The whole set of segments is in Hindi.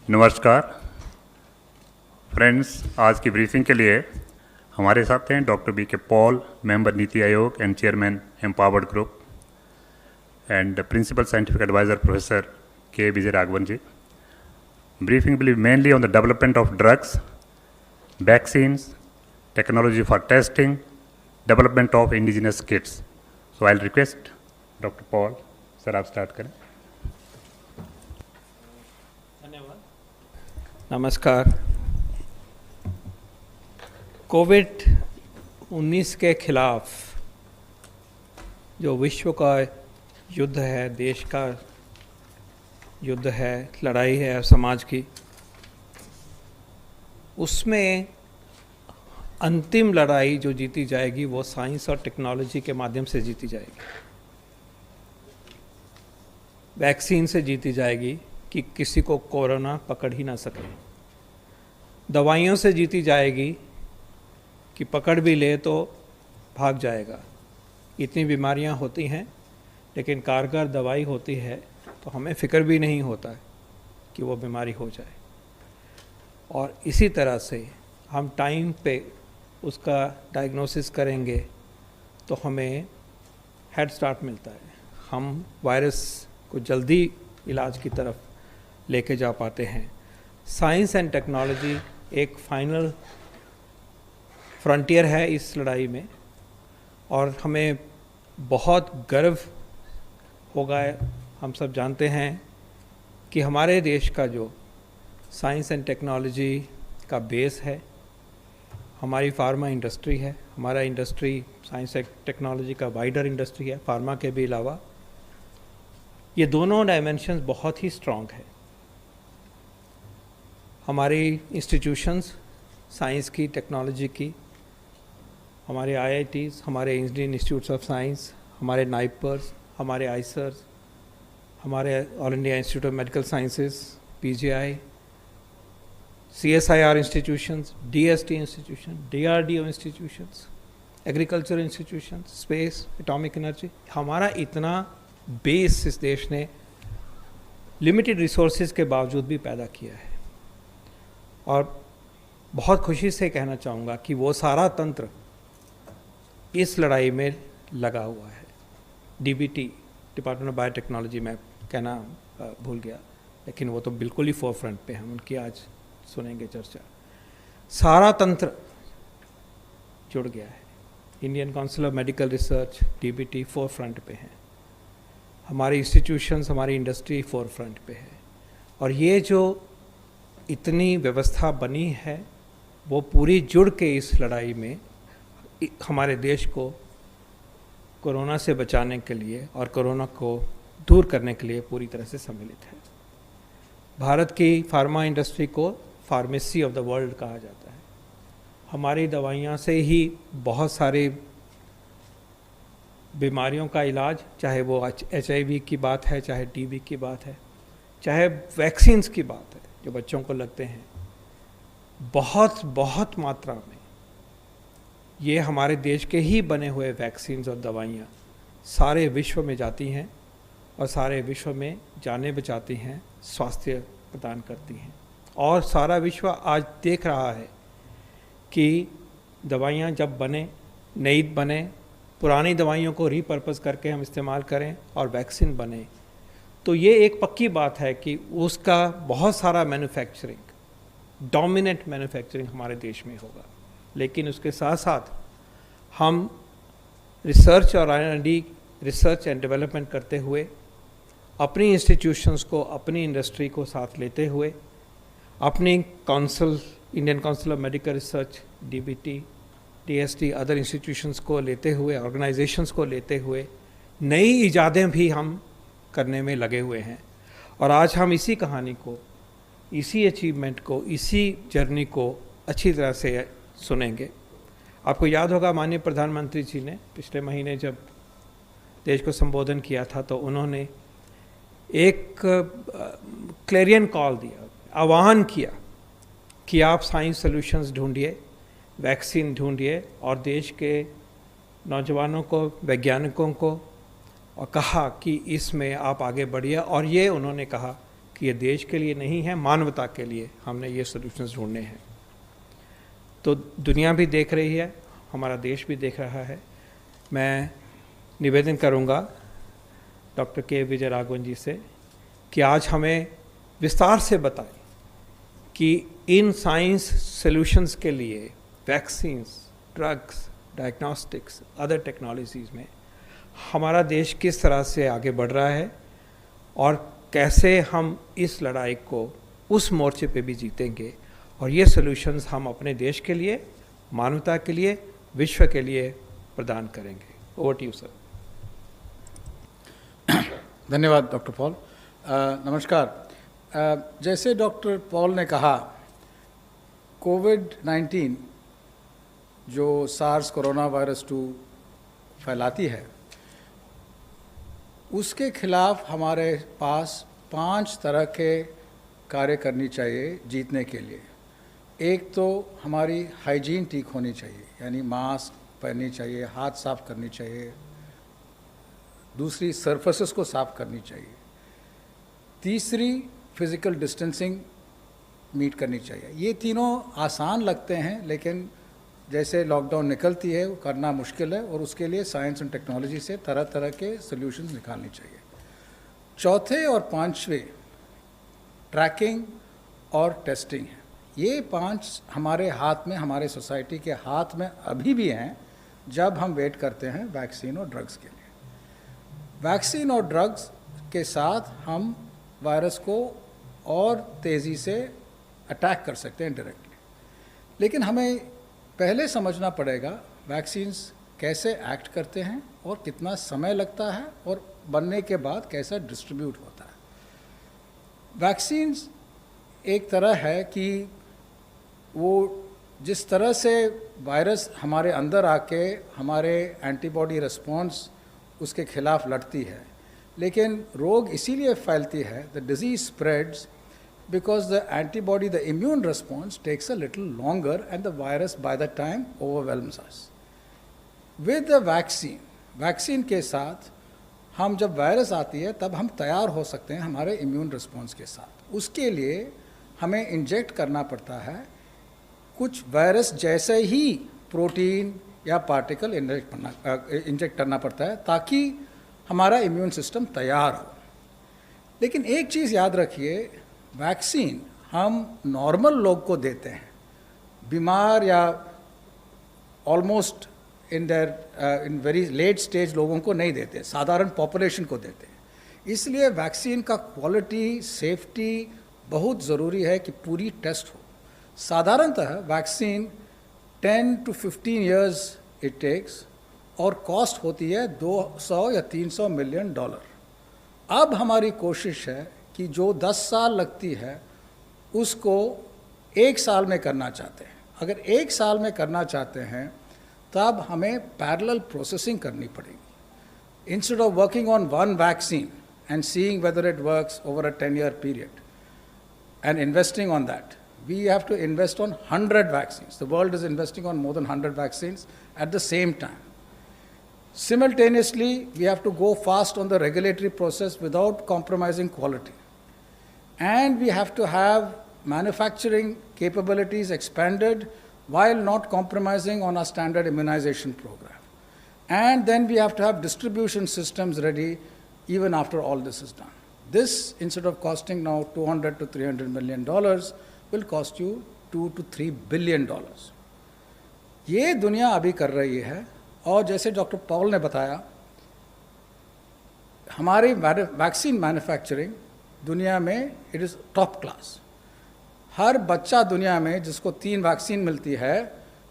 नमस्कार फ्रेंड्स, आज की ब्रीफिंग के लिए हमारे साथ हैं doctor V K Paul, member Niti Aayog and chairman empowered group, and principal scientific adviser professor K Vijay Raghavan ji. Briefing will be mainly on the development of drugs, vaccines, technology for testing, development of indigenous kits. So I'll request Dr. Paul, sir, आप स्टार्ट करें. नमस्कार. कोविड-19 के खिलाफ जो विश्व का युद्ध है, देश का युद्ध है, लड़ाई है समाज की, उसमें अंतिम लड़ाई जो जीती जाएगी वो साइंस और टेक्नोलॉजी के माध्यम से जीती जाएगी. वैक्सीन से जीती जाएगी कि किसी को कोरोना पकड़ ही ना सके. दवाइयों से जीती जाएगी कि पकड़ भी ले तो भाग जाएगा. इतनी बीमारियां होती हैं लेकिन कारगर दवाई होती है तो हमें फ़िक्र भी नहीं होता है कि वो बीमारी हो जाए. और इसी तरह से हम टाइम पे उसका डायग्नोसिस करेंगे तो हमें हेड स्टार्ट मिलता है. हम वायरस को जल्दी इलाज की तरफ लेके जा पाते हैं. साइंस एंड टेक्नोलॉजी एक फाइनल फ्रंटियर है इस लड़ाई में और हमें बहुत गर्व होगा. हम सब जानते हैं कि हमारे देश का जो साइंस एंड टेक्नोलॉजी का बेस है, हमारी फार्मा इंडस्ट्री है. हमारा इंडस्ट्री साइंस एंड टेक्नोलॉजी का वाइडर इंडस्ट्री है, फार्मा के भी अलावा. ये दोनों डायमेंशंस बहुत ही स्ट्रॉन्ग है. हमारी इंस्टीट्यूशंस साइंस की, टेक्नोलॉजी की, हमारे IITs, हमारे इंडियन इंस्टीट्यूट्स ऑफ साइंस, हमारे नाइपर्स, हमारे आइसर्स, हमारे all India institute of medical sciences, PGI, CSIR institutions, DST institution, DRDO institutions, agriculture institutions, space, atomic energy. हमारा इतना बेस इस देश ने लिमिटेड रिसोर्सेज के बावजूद भी पैदा किया है. और बहुत खुशी से कहना चाहूँगा कि वो सारा तंत्र इस लड़ाई में लगा हुआ है. DBT, डिपार्टमेंट ऑफ बायोटेक्नोलॉजी, मैं कहना भूल गया, लेकिन वो तो बिल्कुल ही फोर फ्रंट पे हैं. उनकी आज सुनेंगे चर्चा. सारा तंत्र जुड़ गया है. Indian council of medical research, DBT four front पे हैं. हमारी इंस्टीट्यूशंस, हमारी इंडस्ट्री फोर फ्रंट पे है. और ये जो इतनी व्यवस्था बनी है वो पूरी जुड़ के इस लड़ाई में हमारे देश को कोरोना से बचाने के लिए और कोरोना को दूर करने के लिए पूरी तरह से सम्मिलित है. भारत की फार्मा इंडस्ट्री को फार्मेसी ऑफ द वर्ल्ड कहा जाता है. हमारी दवाइयाँ से ही बहुत सारी बीमारियों का इलाज, चाहे वो HIV की बात है, चाहे TB की बात है, चाहे वैक्सीन्स की बात है जो बच्चों को लगते हैं, बहुत मात्रा में ये हमारे देश के ही बने हुए वैक्सीन्स और दवाइयाँ सारे विश्व में जाती हैं और सारे विश्व में जानें बचाती हैं, स्वास्थ्य प्रदान करती हैं. और सारा विश्व आज देख रहा है कि दवाइयाँ जब बने, नई बने, पुरानी दवाइयों को रीपर्पस करके हम इस्तेमाल करें और वैक्सीन बने, तो ये एक पक्की बात है कि उसका बहुत सारा मैन्युफैक्चरिंग, डोमिनेंट मैन्युफैक्चरिंग हमारे देश में होगा. लेकिन उसके साथ साथ हम रिसर्च और R&D, रिसर्च एंड डेवलपमेंट करते हुए, अपनी इंस्टीट्यूशंस को, अपनी इंडस्ट्री को साथ लेते हुए, अपनी council, Indian council of medical research, DBT, DST, other institutions को लेते हुए, ऑर्गेनाइजेशंस को लेते हुए नई इजादें भी हम करने में लगे हुए हैं. और आज हम इसी कहानी को, इसी अचीवमेंट को, इसी जर्नी को अच्छी तरह से सुनेंगे. आपको याद होगा माननीय प्रधानमंत्री जी ने पिछले महीने जब देश को संबोधन किया था तो उन्होंने एक क्लेरियन कॉल दिया, आह्वान किया कि आप साइंस सॉल्यूशंस ढूंढिए, वैक्सीन ढूंढिए और देश के नौजवानों को, वैज्ञानिकों को, और कहा कि इसमें आप आगे बढ़िए. और ये उन्होंने कहा कि ये देश के लिए नहीं है, मानवता के लिए हमने ये सॉल्यूशंस ढूंढने हैं। तो दुनिया भी देख रही है, हमारा देश भी देख रहा है। मैं निवेदन करूंगा डॉक्टर के विजय राघवन जी से कि आज हमें विस्तार से बताएं कि इन साइंस सॉल्यूशंस के लिए vaccines, drugs, diagnostics, other technologies में हमारा देश किस तरह से आगे बढ़ रहा है और कैसे हम इस लड़ाई को उस मोर्चे पे भी जीतेंगे और ये सॉल्यूशंस हम अपने देश के लिए, मानवता के लिए, विश्व के लिए प्रदान करेंगे। Over to you sir. धन्यवाद डॉक्टर पॉल। नमस्कार। जैसे डॉक्टर पॉल ने कहा, कोविड-19 जो सार्स कोरोना वायरस 2 फैलाती है, उसके खिलाफ हमारे पास 5 तरह के कार्य करनी चाहिए जीतने के लिए। एक तो हमारी हाइजीन ठीक होनी चाहिए, यानी मास्क पहननी चाहिए, हाथ साफ करनी चाहिए। दूसरी, सरफेसेस को साफ करनी चाहिए। तीसरी, फिज़िकल डिस्टेंसिंग मीट करनी चाहिए। ये तीनों आसान लगते हैं, लेकिन जैसे लॉकडाउन निकलती है वो करना मुश्किल है, और उसके लिए साइंस एंड टेक्नोलॉजी से तरह तरह के सॉल्यूशंस निकालनी चाहिए। चौथे और पांचवें ट्रैकिंग और टेस्टिंग है। ये 5 हमारे हाथ में, हमारे सोसाइटी के हाथ में अभी भी हैं, जब हम वेट करते हैं वैक्सीन और ड्रग्स के लिए। वैक्सीन और ड्रग्स के साथ हम वायरस को और तेज़ी से अटैक कर सकते हैं डायरेक्टली, लेकिन हमें पहले समझना पड़ेगा वैक्सीन्स कैसे एक्ट करते हैं और कितना समय लगता है और बनने के बाद कैसा डिस्ट्रीब्यूट होता है। वैक्सीन्स एक तरह है कि वो जिस तरह से वायरस हमारे अंदर आके हमारे एंटीबॉडी रिस्पॉन्स उसके खिलाफ लड़ती है, लेकिन रोग इसीलिए फैलती है, the disease spreads because the antibody, the immune response takes a little longer and the virus by the time overwhelms us. With the vaccine के साथ हम जब वायरस आती है तब हम तैयार हो सकते हैं हमारे इम्यून रिस्पॉन्स के साथ। उसके लिए हमें इंजेक्ट करना पड़ता है कुछ वायरस जैसे ही प्रोटीन या पार्टिकल इंजेक्ट करना पड़ता है ताकि हमारा इम्यून सिस्टम तैयार हो। लेकिन एक चीज़ याद रखिए, वैक्सीन हम नॉर्मल लोग को देते हैं, बीमार या almost in very late stage लोगों को नहीं देते, साधारण पॉपुलेशन को देते हैं। इसलिए वैक्सीन का क्वालिटी, सेफ्टी बहुत ज़रूरी है कि पूरी टेस्ट हो। साधारणतः vaccine 10 to 15 years it takes और कॉस्ट होती है $200 या $300 मिलियन। अब हमारी कोशिश है कि जो 10 साल लगती है उसको 1 साल में करना चाहते हैं। अगर 1 साल में करना चाहते हैं तब हमें पैरेलल प्रोसेसिंग करनी पड़ेगी। Instead of working on one vaccine and seeing whether it works over a 10-year period and investing on that, we have to invest on 100 vaccines. The world is investing on more than 100 vaccines at the same time. Simultaneously, we have to go fast on the regulatory process without compromising quality. And we have to have manufacturing capabilities expanded while not compromising on our standard immunization program. And then we have to have distribution systems ready even after all this is done. This, instead of costing now $200 to $300 million, will cost you $2 to $3 billion. ये दुनिया अभी कर रही है, और जैसे डॉक्टर पॉल ने बताया, हमारी वैक्सीन मैन्युफैक्चरिंग दुनिया में इट इज़ टॉप क्लास। हर बच्चा दुनिया में जिसको 3 वैक्सीन मिलती है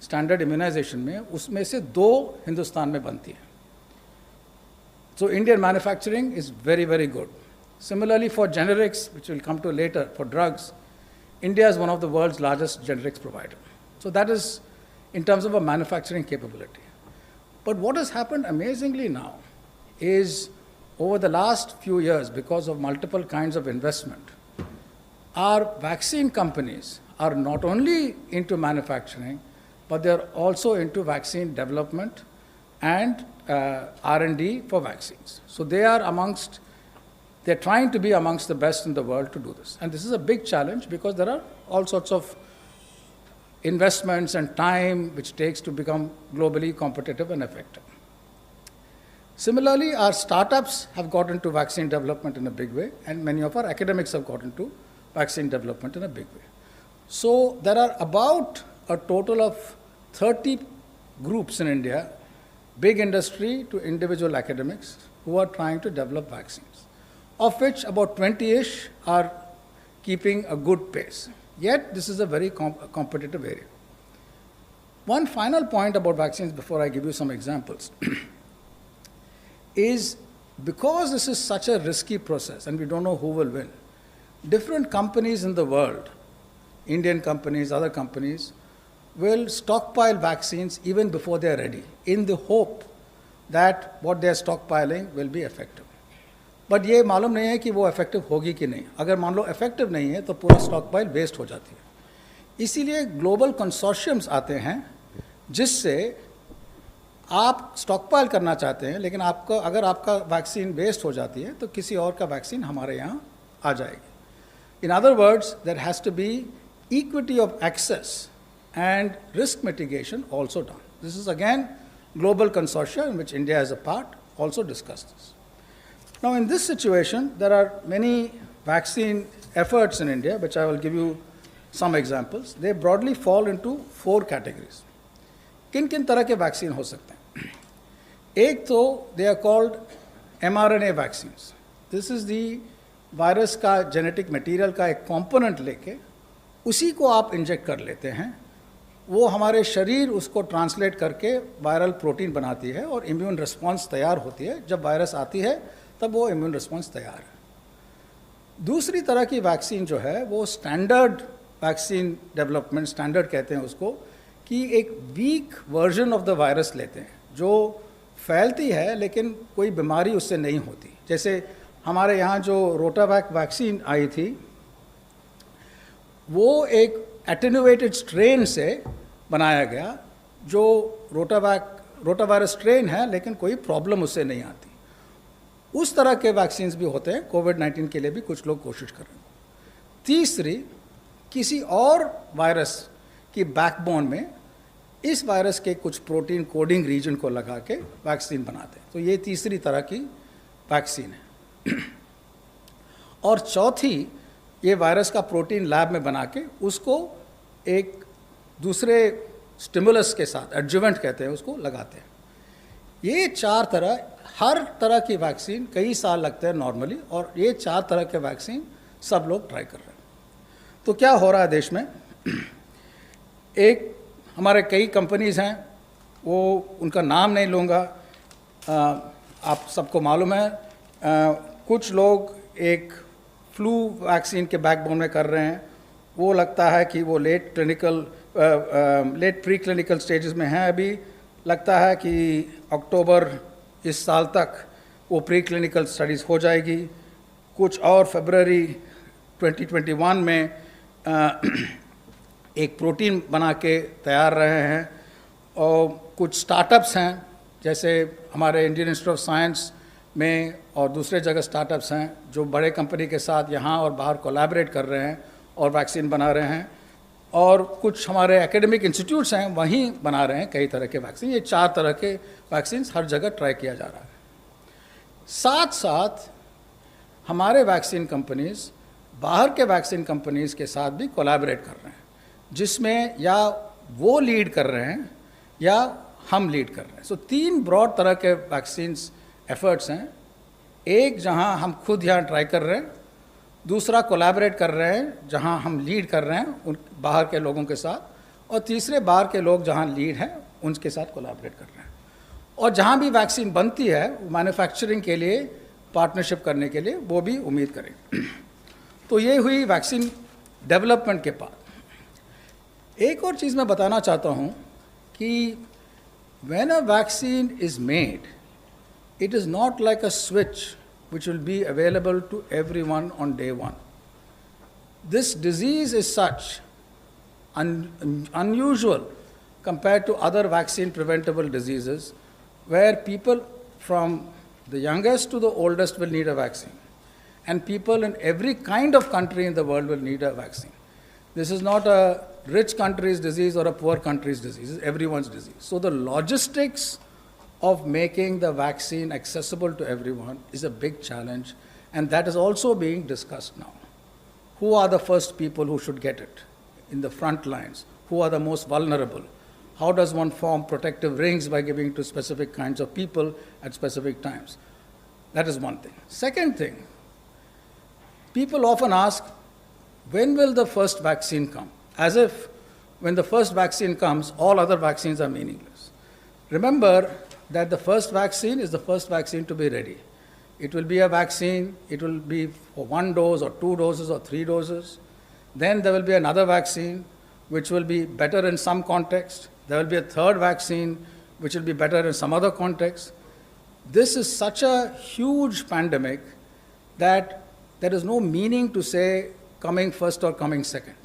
स्टैंडर्ड इम्यूनाइजेशन में, उसमें से 2 हिंदुस्तान में बनती हैं। So Indian manufacturing is very, very good. Similarly for generics, which we'll come to later, for drugs, India is one of the world's largest generics provider. So that is in terms of a manufacturing capability. But what has happened amazingly now is over the last few years, because of multiple kinds of investment, our vaccine companies are not only into manufacturing, but they're also into vaccine development and R&D for vaccines. So they They're trying to be amongst the best in the world to do this. And this is a big challenge because there are all sorts of investments and time which takes to become globally competitive and effective. Similarly, our startups have got into vaccine development in a big way, and many of our academics have got into vaccine development in a big way. So there are about a total of 30 groups in India, big industry to individual academics, who are trying to develop vaccines, of which about 20-ish are keeping a good pace. Yet, this is a very competitive area. One final point about vaccines before I give you some examples is because this is such a risky process and we don't know who will win, different companies in the world, Indian companies, other companies, will stockpile vaccines even before they are ready, in the hope that what they are stockpiling will be effective. But ये मालूम नहीं है कि वो इफेक्टिव होगी कि नहीं. अगर मान लो इफेक्टिव नहीं है तो पूरा स्टॉक पाइल वेस्ट हो जाती है. इसीलिए ग्लोबल कंसोर्शियम्स आते हैं जिससे आप स्टॉक पाइल करना चाहते हैं, लेकिन आपका अगर आपका वैक्सीन वेस्ट हो जाती है तो किसी और का वैक्सीन हमारे यहाँ आ जाएगी. In other words there has to be equity of access and risk mitigation also done. This is again global consortia in which India is a part, also discussed this. Now in this situation, there are many vaccine efforts in India, which I will give you some examples. They broadly fall into 4 categories. किन किन तरह के वैक्सीन हो सकते हैं? एक तो they are called mRNA vaccines. This is the virus का जेनेटिक मटेरियल का एक कंपोनेंट लेके उसी को आप इंजेक्ट कर लेते हैं. वो हमारे शरीर उसको ट्रांसलेट करके वायरल प्रोटीन बनाती है और इम्यून रिस्पांस तैयार होती है. जब वायरस आती है तब वो इम्यून रिस्पांस तैयार है. दूसरी तरह की वैक्सीन जो है वो स्टैंडर्ड वैक्सीन डेवलपमेंट, स्टैंडर्ड कहते हैं उसको, कि एक week version of the virus लेते हैं जो फैलती है लेकिन कोई बीमारी उससे नहीं होती. जैसे हमारे यहाँ जो रोटावैक वैक्सीन आई थी वो एक एटेन्यूएटेड स्ट्रेन से बनाया गया जो रोटावायरस स्ट्रेन है लेकिन कोई प्रॉब्लम उससे नहीं आती. उस तरह के वैक्सीन्स भी होते हैं. कोविड-19 के लिए भी कुछ लोग कोशिश कर रहे हैं. तीसरी, किसी और वायरस की बैकबोन में इस वायरस के कुछ प्रोटीन कोडिंग रीजन को लगा के वैक्सीन बनाते हैं. तो ये तीसरी तरह की वैक्सीन है. और चौथी, ये वायरस का प्रोटीन लैब में बना के उसको एक दूसरे स्टिमुलस के साथ, एडजुवेंट कहते हैं उसको, लगाते हैं. ये 4 तरह, हर तरह की वैक्सीन कई साल लगते हैं नॉर्मली, और ये 4 तरह के वैक्सीन सब लोग ट्राई कर रहे हैं. तो क्या हो रहा है देश में? एक हमारे कई कंपनीज़ हैं, वो उनका नाम नहीं लूँगा, आप सबको मालूम है. कुछ लोग एक फ्लू वैक्सीन के बैकबोन में कर रहे हैं. वो लगता है कि वो लेट प्री क्लिनिकल स्टेजेस में हैं अभी. लगता है कि अक्टूबर इस साल तक वो प्री क्लिनिकल स्टडीज़ हो जाएगी. कुछ और फरवरी 2021 में एक प्रोटीन बना के तैयार रहे हैं. और कुछ स्टार्टअप्स हैं, जैसे हमारे इंडियन इंस्टीट्यूट ऑफ साइंस में और दूसरे जगह स्टार्टअप्स हैं जो बड़े कंपनी के साथ यहाँ और बाहर कोलैबोरेट कर रहे हैं और वैक्सीन बना रहे हैं. और कुछ हमारे एकेडमिक इंस्टीट्यूट्स हैं, वहीं बना रहे हैं कई तरह के वैक्सीन. ये 4 तरह के वैक्सीन हर जगह ट्राई किया जा रहा है. साथ साथ हमारे वैक्सीन कंपनीज़ बाहर के वैक्सीन कंपनीज़ के साथ भी कोलैबोरेट कर रहे हैं, जिसमें या वो लीड कर रहे हैं या हम लीड कर रहे हैं. सो 3 ब्रॉड तरह के वैक्सीन्स एफर्ट्स हैं. एक जहां हम खुद यहाँ ट्राई कर रहे हैं, दूसरा कोलैबोरेट कर रहे हैं जहां हम लीड कर रहे हैं उन बाहर के लोगों के साथ, और तीसरे बाहर के लोग जहां लीड हैं उनके साथ कोलैबोरेट कर रहे हैं. और जहां भी वैक्सीन बनती है मैन्युफैक्चरिंग के लिए पार्टनरशिप करने के लिए वो भी उम्मीद करेंगे. तो ये हुई वैक्सीन डेवलपमेंट के बाद. एक और चीज़ मैं बताना चाहता हूँ कि when a vaccine is made, it is not like a switch which will be available to everyone on day one. This disease is such unusual compared to other vaccine preventable diseases where people from the youngest to the oldest will need a vaccine. and people in every kind of country in the world will need a vaccine. This is not a rich country's disease or a poor country's disease. It's everyone's disease. So the logistics of making the vaccine accessible to everyone is a big challenge, and that is also being discussed now. Who are the first people who should get it in the front lines? Who are the most vulnerable? How does one form protective rings by giving to specific kinds of people at specific times? That is one thing. Second thing, people often ask, when will the first vaccine come? As if when the first vaccine comes, all other vaccines are meaningless. Remember that the first vaccine is the first vaccine to be ready. It will be a vaccine, it will be for 1 dose or 2 doses or 3 doses. Then there will be another vaccine which will be better in some context. There will be a third vaccine which will be better in some other context. This is such a huge pandemic that there is no meaning to say coming first or coming second.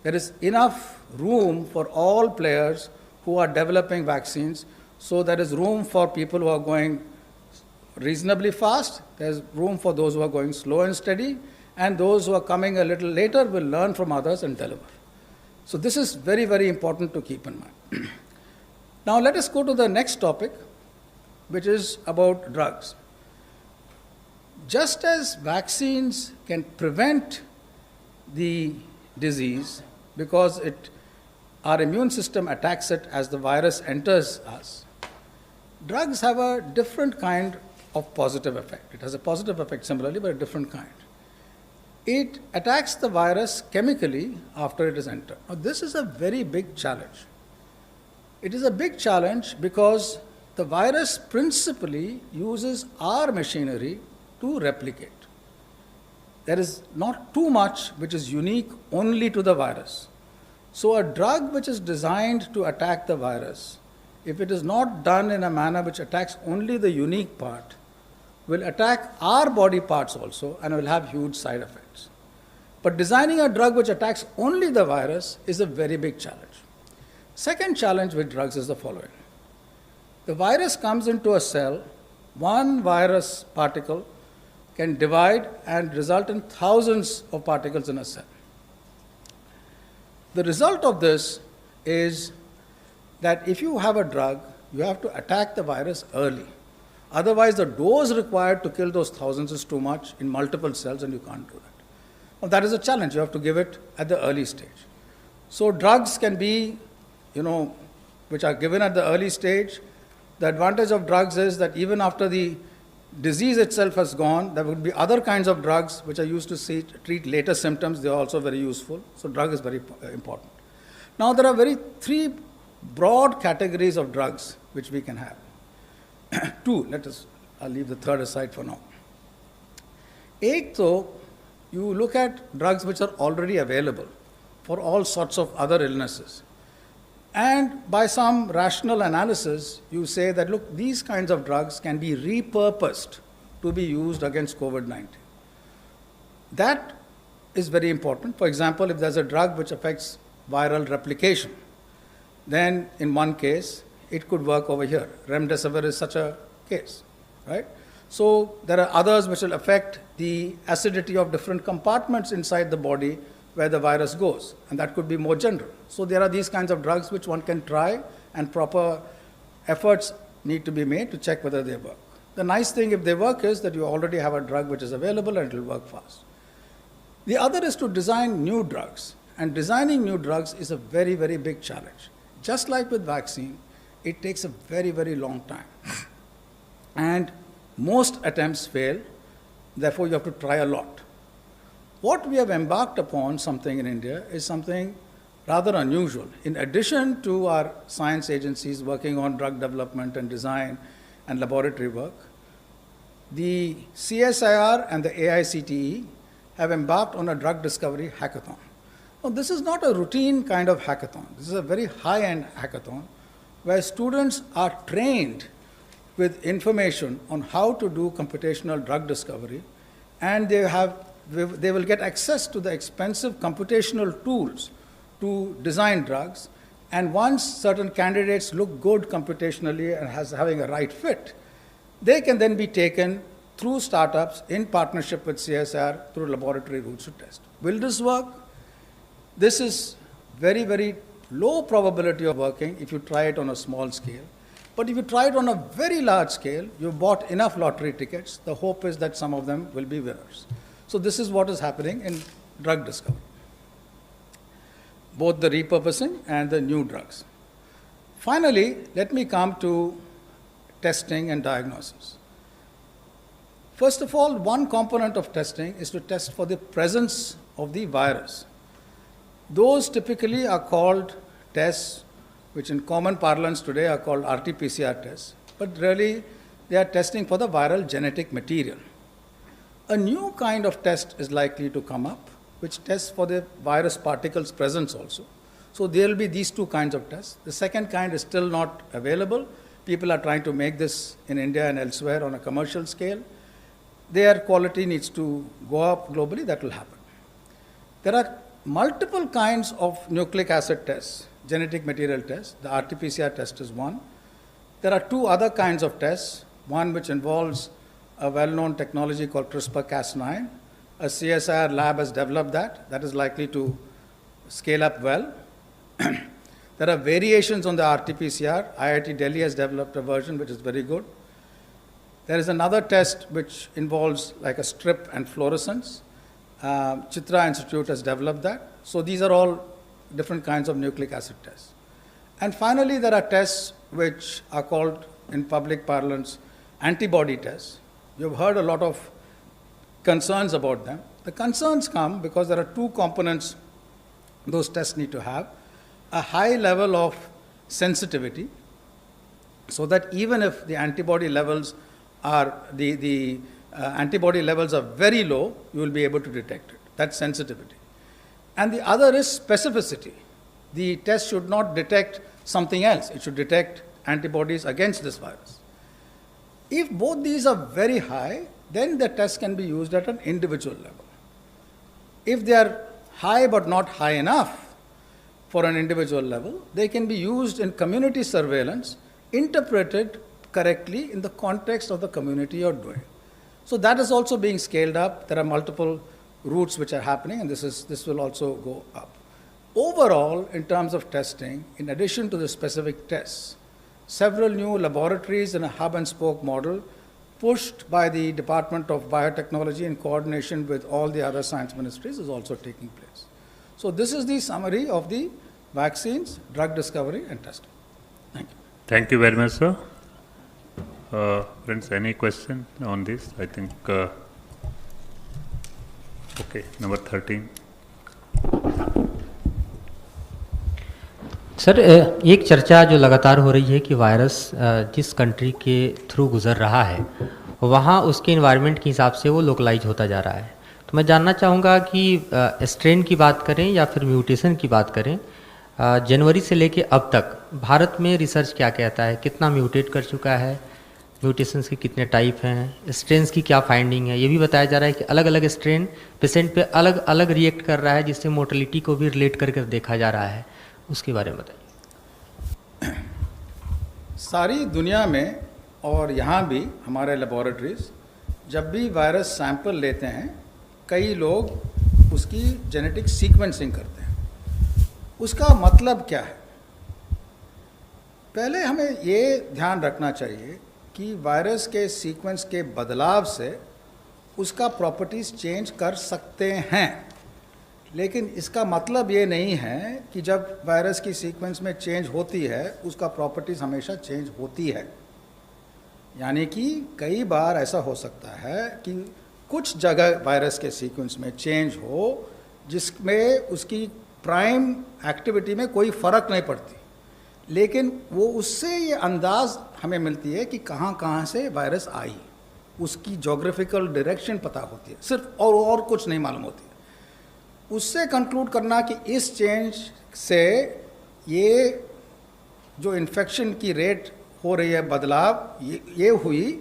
There is enough room for all players who are developing vaccines, so there is room for people who are going reasonably fast, there's room for those who are going slow and steady, and those who are coming a little later will learn from others and deliver. So this is very, very important to keep in mind. Now let us go to the next topic, which is about drugs. Just as vaccines can prevent the disease because our immune system attacks it as the virus enters us, drugs have a different kind of positive effect. It has a positive effect similarly, but a different kind. It attacks the virus chemically after it is entered. Now this is a very big challenge. It is a big challenge because the virus principally uses our machinery to replicate. There is not too much which is unique only to the virus. So a drug which is designed to attack the virus, if it is not done in a manner which attacks only the unique part, will attack our body parts also and will have huge side effects. But designing a drug which attacks only the virus is a very big challenge. Second challenge with drugs is the following. The virus comes into a cell, one virus particle can divide and result in thousands of particles in a cell. The result of this is that if you have a drug, you have to attack the virus early. Otherwise, the dose required to kill those thousands is too much in multiple cells, and you can't do that. Well, that is a challenge. You have to give it at the early stage. So drugs can be, which are given at the early stage. The advantage of drugs is that even after the disease itself has gone, there would be other kinds of drugs which are used to treat later symptoms. They are also very useful. So drug is very important. Now there are three broad categories of drugs which we can have. Two, I'll leave the third aside for now. Eighth, though, you look at drugs which are already available for all sorts of other illnesses. And by some rational analysis, you say that, look, these kinds of drugs can be repurposed to be used against COVID-19. That is very important. For example, if there's a drug which affects viral replication, then in one case, it could work over here. Remdesivir is such a case, right? So there are others which will affect the acidity of different compartments inside the body where the virus goes, and that could be more general. So there are these kinds of drugs which one can try, and proper efforts need to be made to check whether they work. The nice thing if they work is that you already have a drug which is available and it will work fast. The other is to design new drugs, and designing new drugs is a very, very big challenge. Just like with vaccine, it takes a very, very long time. And most attempts fail, therefore you have to try a lot. What we have embarked upon, something in India, is something rather unusual. In addition to our science agencies working on drug development and design and laboratory work, the CSIR and the AICTE have embarked on a drug discovery hackathon. Now, this is not a routine kind of hackathon. This is a very high-end hackathon where students are trained with information on how to do computational drug discovery, and they will get access to the expensive computational tools to design drugs. And once certain candidates look good computationally and having a right fit, they can then be taken through startups in partnership with CSR through laboratory routes to test. Will this work? This is very, very low probability of working if you try it on a small scale. But if you try it on a very large scale, you've bought enough lottery tickets, the hope is that some of them will be winners. So this is what is happening in drug discovery, both the repurposing and the new drugs. Finally, let me come to testing and diagnosis. First of all, one component of testing is to test for the presence of the virus. Those typically are called tests, which in common parlance today are called RT-PCR tests, but really they are testing for the viral genetic material. A new kind of test is likely to come up, which tests for the virus particles presence also. So there will be these two kinds of tests. The second kind is still not available. People are trying to make this in India and elsewhere on a commercial scale. Their quality needs to go up globally, that will happen. There are multiple kinds of nucleic acid tests, genetic material tests. The RT-PCR test is one. There are two other kinds of tests, one which involves a well-known technology called CRISPR-Cas9. A CSIR lab has developed that. That is likely to scale up well. There are variations on the RT-PCR. IIT Delhi has developed a version which is very good. There is another test which involves like a strip and fluorescence. Chitra Institute has developed that. So these are all different kinds of nucleic acid tests. And finally, there are tests which are called, in public parlance, antibody tests. You've heard a lot of concerns about them. The concerns come because there are two components those tests need to have. A high level of sensitivity, so that even if the antibody levels are antibody levels are very low, you will be able to detect it. That's sensitivity. And the other is specificity. The test should not detect something else. It should detect antibodies against this virus. If both these are very high, then the test can be used at an individual level. If they are high but not high enough for an individual level, they can be used in community surveillance, interpreted correctly in the context of the community you're doing. So that is also being scaled up. There are multiple routes which are happening, and this will also go up. Overall, in terms of testing, in addition to the specific tests, several new laboratories in a hub and spoke model pushed by the Department of Biotechnology in coordination with all the other science ministries is also taking place. So this is the summary of the vaccines, drug discovery and testing. Thank you. Thank you very much, sir. Friends, any question on this? I think, okay, number 13. Sir, एक चर्चा जो लगातार हो रही है कि वायरस जिस कंट्री के थ्रू गुजर रहा है वहाँ उसके इन्वायरमेंट के हिसाब से वो लोकलाइज होता जा रहा है। तो मैं जानना चाहूँगा कि स्ट्रेन की बात करें या फिर म्यूटेशन की बात करें, जनवरी से लेके अब तक भारत में रिसर्च क्या कहता है, कितना म्यूटेट कर चुका है, म्यूटेशंस के कितने टाइप हैं, स्ट्रेन्स की क्या फाइंडिंग है। ये भी बताया जा रहा है कि अलग अलग स्ट्रेन पेशेंट पे अलग अलग रिएक्ट कर रहा है, जिससे मोर्टेलिटी को भी रिलेट करके देखा जा रहा है। उसके बारे में बताइए। सारी दुनिया में और यहाँ भी हमारे लेबोरेटरीज जब भी वायरस सैंपल लेते हैं, कई लोग उसकी जेनेटिक सीक्वेंसिंग करते हैं। उसका मतलब क्या है? पहले हमें ये ध्यान रखना चाहिए कि वायरस के सीक्वेंस के बदलाव से उसका प्रॉपर्टीज़ चेंज कर सकते हैं, लेकिन इसका मतलब ये नहीं है कि जब वायरस की सीक्वेंस में चेंज होती है उसका प्रॉपर्टीज़ हमेशा चेंज होती है। यानी कि कई बार ऐसा हो सकता है कि कुछ जगह वायरस के सीक्वेंस में चेंज हो जिसमें उसकी प्राइम एक्टिविटी में कोई फ़र्क नहीं पड़ती, लेकिन वो उससे ये अंदाज़ हमें मिलती है कि कहाँ कहाँ से वायरस आई, उसकी जोग्राफिकल डायरेक्शन पता होती है, सिर्फ और कुछ नहीं मालूम होती है। उससे कंक्लूड करना कि इस चेंज से ये जो इन्फेक्शन की रेट हो रही है, बदलाव ये हुई,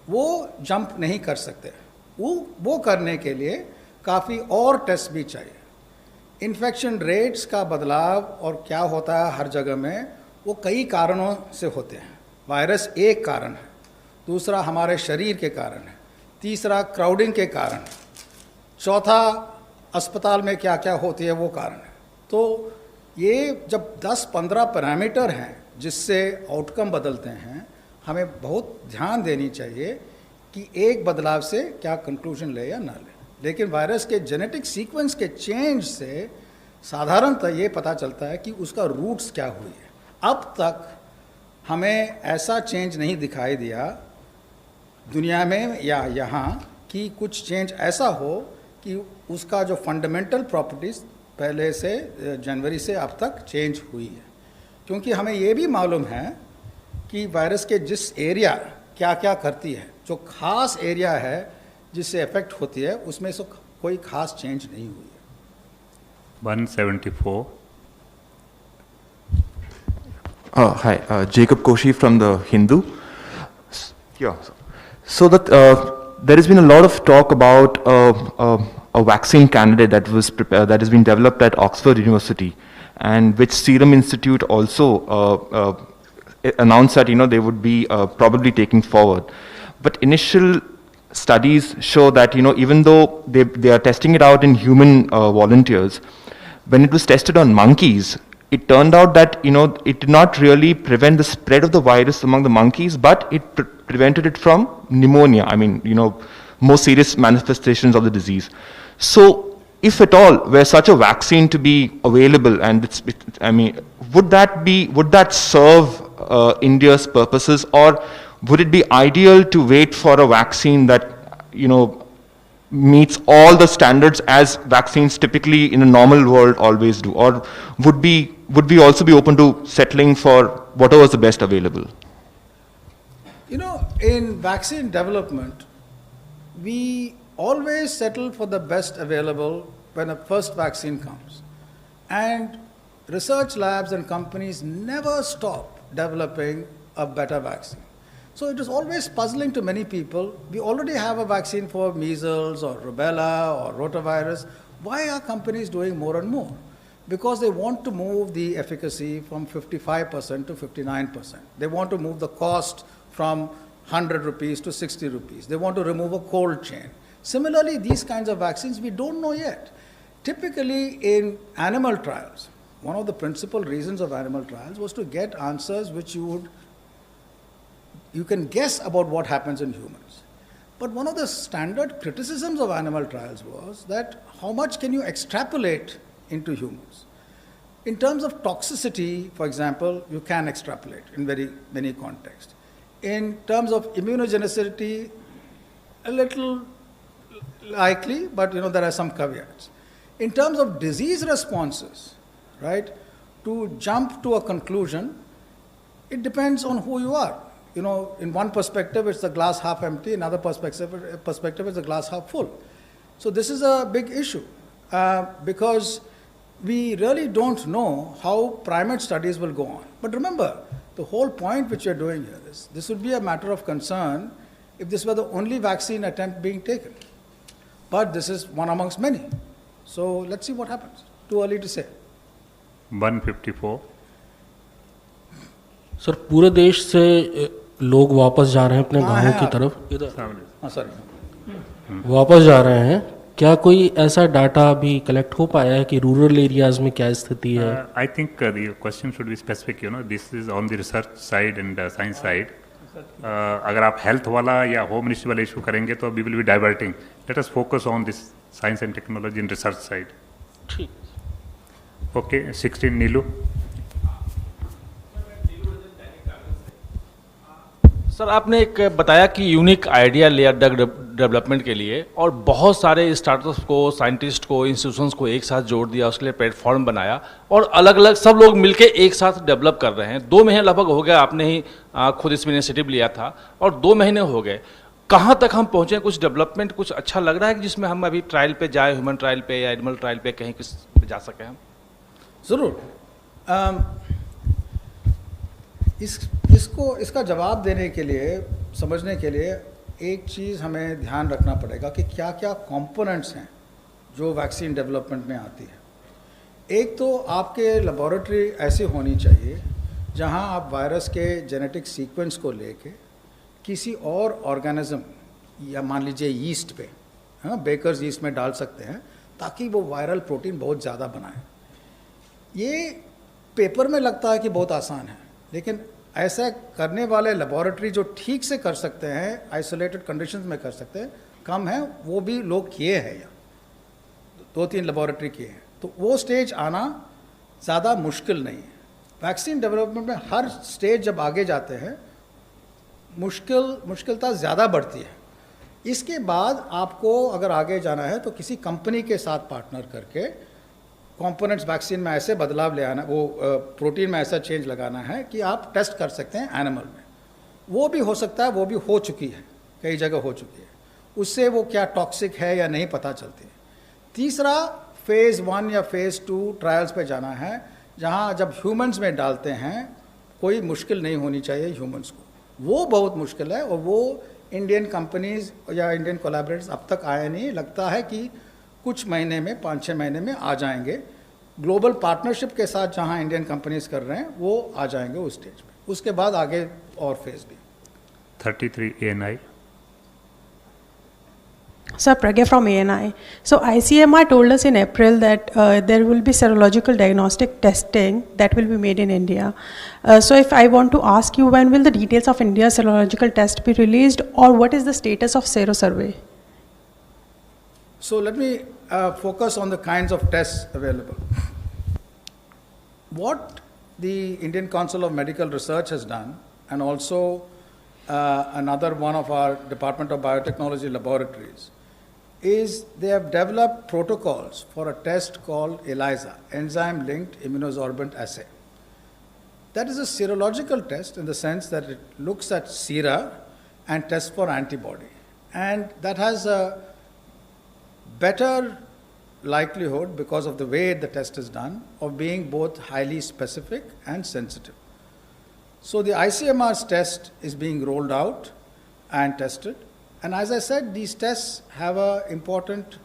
वो जंप नहीं कर सकते। वो करने के लिए काफ़ी और टेस्ट भी चाहिए। इन्फेक्शन रेट्स का बदलाव और क्या होता है हर जगह में, वो कई कारणों से होते हैं। वायरस एक कारण है, दूसरा हमारे शरीर के कारण है, तीसरा क्राउडिंग के कारण, चौथा अस्पताल में क्या क्या होती है वो कारण है। तो ये जब 10-15 पैरामीटर हैं जिससे आउटकम बदलते हैं, हमें बहुत ध्यान देनी चाहिए कि एक बदलाव से क्या कंक्लूजन ले या ना ले। लेकिन वायरस के जेनेटिक सीक्वेंस के चेंज से साधारणतः ये पता चलता है कि उसका रूट्स क्या हुई है। अब तक हमें ऐसा चेंज नहीं दिखाई दिया दुनिया में या यहाँ कि कुछ चेंज ऐसा हो कि उसका जो फंडामेंटल प्रॉपर्टीज़ पहले से जनवरी से अब तक चेंज हुई है। क्योंकि हमें ये भी मालूम है कि वायरस के जिस एरिया क्या क्या करती है, जो खास एरिया है जिससे इफेक्ट होती है, उसमें से कोई खास चेंज नहीं हुई है। 174. Hi, Jacob Koshi from the Hindu. Yeah. So that there has been a lot of talk about a vaccine candidate that was prepared, that has been developed at Oxford University, and which Serum Institute also announced that they would be probably taking forward. But initial studies show that even though they are testing it out in human volunteers, when it was tested on monkeys, it turned out that it did not really prevent the spread of the virus among the monkeys, but it prevented it from pneumonia. I mean, more serious manifestations of the disease. So, if at all were such a vaccine to be available, and would that serve India's purposes, or would it be ideal to wait for a vaccine that meets all the standards as vaccines typically in a normal world always do, or would we also be open to settling for whatever is the best available? In vaccine development, we always settle for the best available when a first vaccine comes. And research labs and companies never stop developing a better vaccine. So it is always puzzling to many people. We already have a vaccine for measles or rubella or rotavirus. Why are companies doing more and more? Because they want to move the efficacy from 55% to 59%. They want to move the cost from 100 rupees to 60 rupees. They want to remove a cold chain. Similarly, these kinds of vaccines, we don't know yet. Typically, in animal trials, one of the principal reasons of animal trials was to get answers which you can guess about what happens in humans. But one of the standard criticisms of animal trials was that how much can you extrapolate into humans? In terms of toxicity, for example, you can extrapolate in very many contexts. In terms of immunogenicity, a little likely, but there are some caveats. In terms of disease responses, right, to jump to a conclusion, it depends on who you are. In one perspective, it's the glass half empty. In another perspective, it's the glass half full. So this is a big issue because we really don't know how primate studies will go on. But remember, the whole point which we're doing here is this would be a matter of concern if this were the only vaccine attempt being taken. But this is one amongst many. So let's see what happens. Too early to say. 154. Sir, पूरे देश से लोग वापस जा रहे हैं अपने गांवों की तरफ, इधर वापस जा रहे हैं। क्या कोई ऐसा डाटा भी कलेक्ट हो पाया है कि रूरल एरियाज में क्या स्थिति है? I think the question should be specific. This is on the research side and science side. अगर आप हेल्थ वाला या होम मिनिस्ट्री वाला इशू करेंगे तो we will be diverting. Let us focus on this science and technology in research side. ठीक. ओके, 16 नीलू. सर, आपने एक बताया कि यूनिक आइडिया लिया ड्रग डेवलपमेंट के लिए और बहुत सारे स्टार्टअप्स को, साइंटिस्ट को, इंस्टीट्यूशंस को एक साथ जोड़ दिया, उसके लिए प्लेटफॉर्म बनाया और अलग अलग सब लोग मिलके एक साथ डेवलप कर रहे हैं. 2 महीने लगभग हो गया, आपने ही खुद इसमें इनिशिएटिव लिया था और 2 महीने हो गए. कहाँ तक हम पहुँचे? कुछ डेवलपमेंट कुछ अच्छा लग रहा है कि जिसमें हम अभी ट्रायल पे जाए, ह्यूमन ट्रायल पे या एनिमल ट्रायल पे कहीं किस पे जा सकें हम? ज़रूर. इसका जवाब देने के लिए, समझने के लिए एक चीज़ हमें ध्यान रखना पड़ेगा कि क्या क्या कंपोनेंट्स हैं जो वैक्सीन डेवलपमेंट में आती है. एक तो आपके लेबोरेटरी ऐसी होनी चाहिए जहां आप वायरस के जेनेटिक सीक्वेंस को लेके किसी और ऑर्गेनिज्म या मान लीजिए यीस्ट पे, हाँ, बेकर्स यीस्ट में डाल सकते हैं ताकि वो वायरल प्रोटीन बहुत ज़्यादा बनाए। ये पेपर में लगता है कि बहुत आसान है, लेकिन ऐसा करने वाले लेबॉरेटरी जो ठीक से कर सकते हैं, आइसोलेटेड कंडीशंस में कर सकते हैं, कम है। वो भी लोग किए हैं, या 2-3 लेबॉरेटरी किए हैं, तो वो स्टेज आना ज़्यादा मुश्किल नहीं है। वैक्सीन डेवलपमेंट में हर स्टेज जब आगे जाते हैं मुश्किलता ज़्यादा बढ़ती है। इसके बाद आपको अगर आगे जाना है तो किसी कंपनी के साथ पार्टनर करके कंपोनेंट्स वैक्सीन में ऐसे बदलाव ले आना, वो प्रोटीन में ऐसा चेंज लगाना है कि आप टेस्ट कर सकते हैं एनिमल में। वो भी हो सकता है, वो भी हो चुकी है, कई जगह हो चुकी है। उससे वो क्या टॉक्सिक है या नहीं पता चलती है। तीसरा फेज़ 1 या फेज़ 2 ट्रायल्स पे जाना है, जहाँ जब ह्यूमंस में डालते हैं कोई मुश्किल नहीं होनी चाहिए ह्यूमंस को। वो बहुत मुश्किल है और वो इंडियन कंपनीज या इंडियन कोलैबोरेटर्स अब तक आए नहीं। लगता है कि कुछ महीने में, 5-6 महीने में आ जाएंगे। ग्लोबल पार्टनरशिप के साथ जहां इंडियन कंपनीज कर रहे हैं वो आ जाएंगे उस स्टेज पे। उसके बाद आगे और फेज भी। 33 ANI. Sir, Pragya from ANI. So ICMR told us in April that there will be serological diagnostic testing that will be made in India. So if I want to ask you, when will the details of India's serological test be released, or what is the status of Sero survey? So let me focus on the kinds of tests available. What the Indian Council of Medical Research has done, and also another one of our Department of Biotechnology laboratories, is they have developed protocols for a test called ELISA, Enzyme-Linked Immunosorbent Assay. That is a serological test in the sense that it looks at sera and tests for antibody. And that has a better likelihood, because of the way the test is done, of being both highly specific and sensitive. So the ICMR's test is being rolled out and tested. And as I said, these tests have an important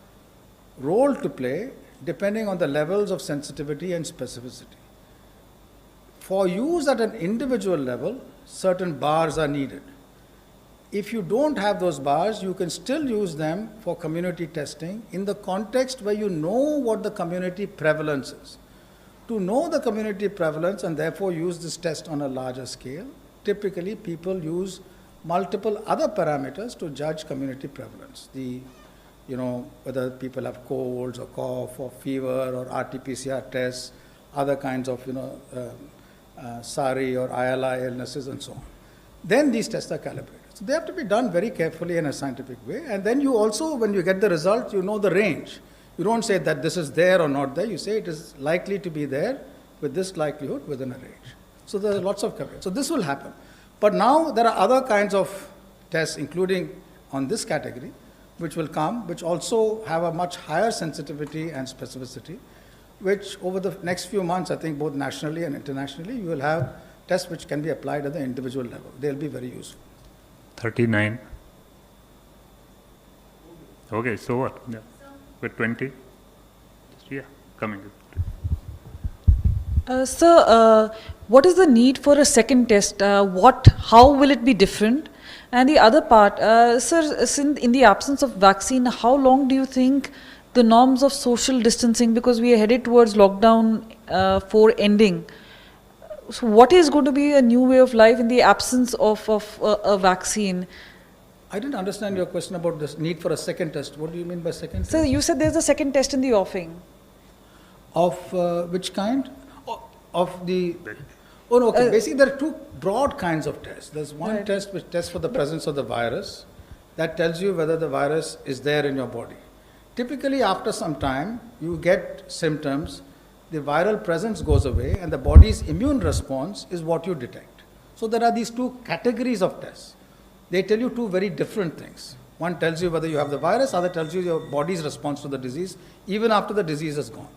role to play depending on the levels of sensitivity and specificity. For use at an individual level, certain bars are needed. If you don't have those bars, you can still use them for community testing in the context where you know what the community prevalence is. To know the community prevalence and therefore use this test on a larger scale, typically people use multiple other parameters to judge community prevalence. Whether people have colds or cough or fever or RT-PCR tests, other kinds of, SARI or ILI illnesses and so on. Then these tests are calibrated. So they have to be done very carefully in a scientific way. And then you also, when you get the result, you know the range. You don't say that this is there or not there. You say it is likely to be there with this likelihood within a range. So there are lots of coverage. So this will happen. But now there are other kinds of tests, including on this category, which will come, which also have a much higher sensitivity and specificity, which over the next few months, I think both nationally and internationally, you will have tests which can be applied at the individual level. They'll be very useful. 39. Okay, so what? Yeah. With 20? Yeah, coming. Sir, what is the need for a second test? How will it be different? And the other part, sir, in the absence of vaccine, how long do you think the norms of social distancing, because we are headed towards lockdown 4 ending, so what is going to be a new way of life in the absence of a vaccine? I didn't understand your question about this need for a second test. What do you mean by second test? Sir, you said there's a second test in the offing. Of which kind? Of the... Oh, no, okay. Basically, there are two broad kinds of tests. There's one test which tests for the presence of the virus. That tells you whether the virus is there in your body. Typically, after some time, you get symptoms, the viral presence goes away, and the body's immune response is what you detect. So there are these two categories of tests. They tell you two very different things. One tells you whether you have the virus, other tells you your body's response to the disease, even after the disease is gone.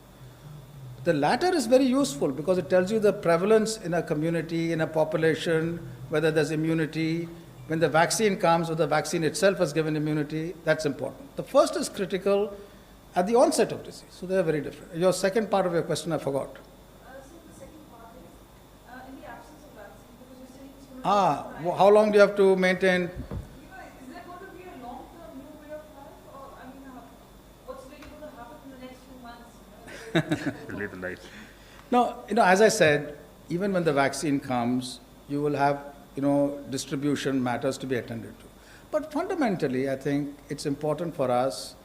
The latter is very useful because it tells you the prevalence in a community, in a population, whether there's immunity. When the vaccine comes, or the vaccine itself has given immunity, that's important. The first is critical at the onset of disease, so they are very different. Your second part of your question, I forgot. So the second part is, in the absence of vaccine, because you're saying it's going to How long do you have to maintain? Is there going to be a long Leave the lights. No, as I said, even when the vaccine comes, you will have, distribution matters to be attended to. But fundamentally, I think it's important for us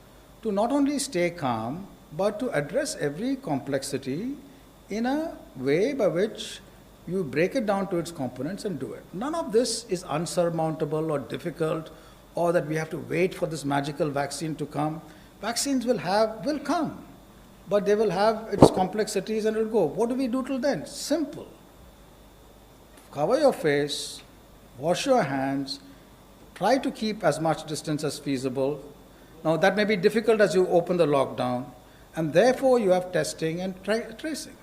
to not only stay calm, but to address every complexity in a way by which you break it down to its components and do it. None of this is unsurmountable or difficult, or that we have to wait for this magical vaccine to come. Vaccines will come, but they will have its complexities and it will go. What do we do till then? Simple. Cover your face, wash your hands, try to keep as much distance as feasible. Now that may be difficult as you open the lockdown, and therefore you have testing and tracing.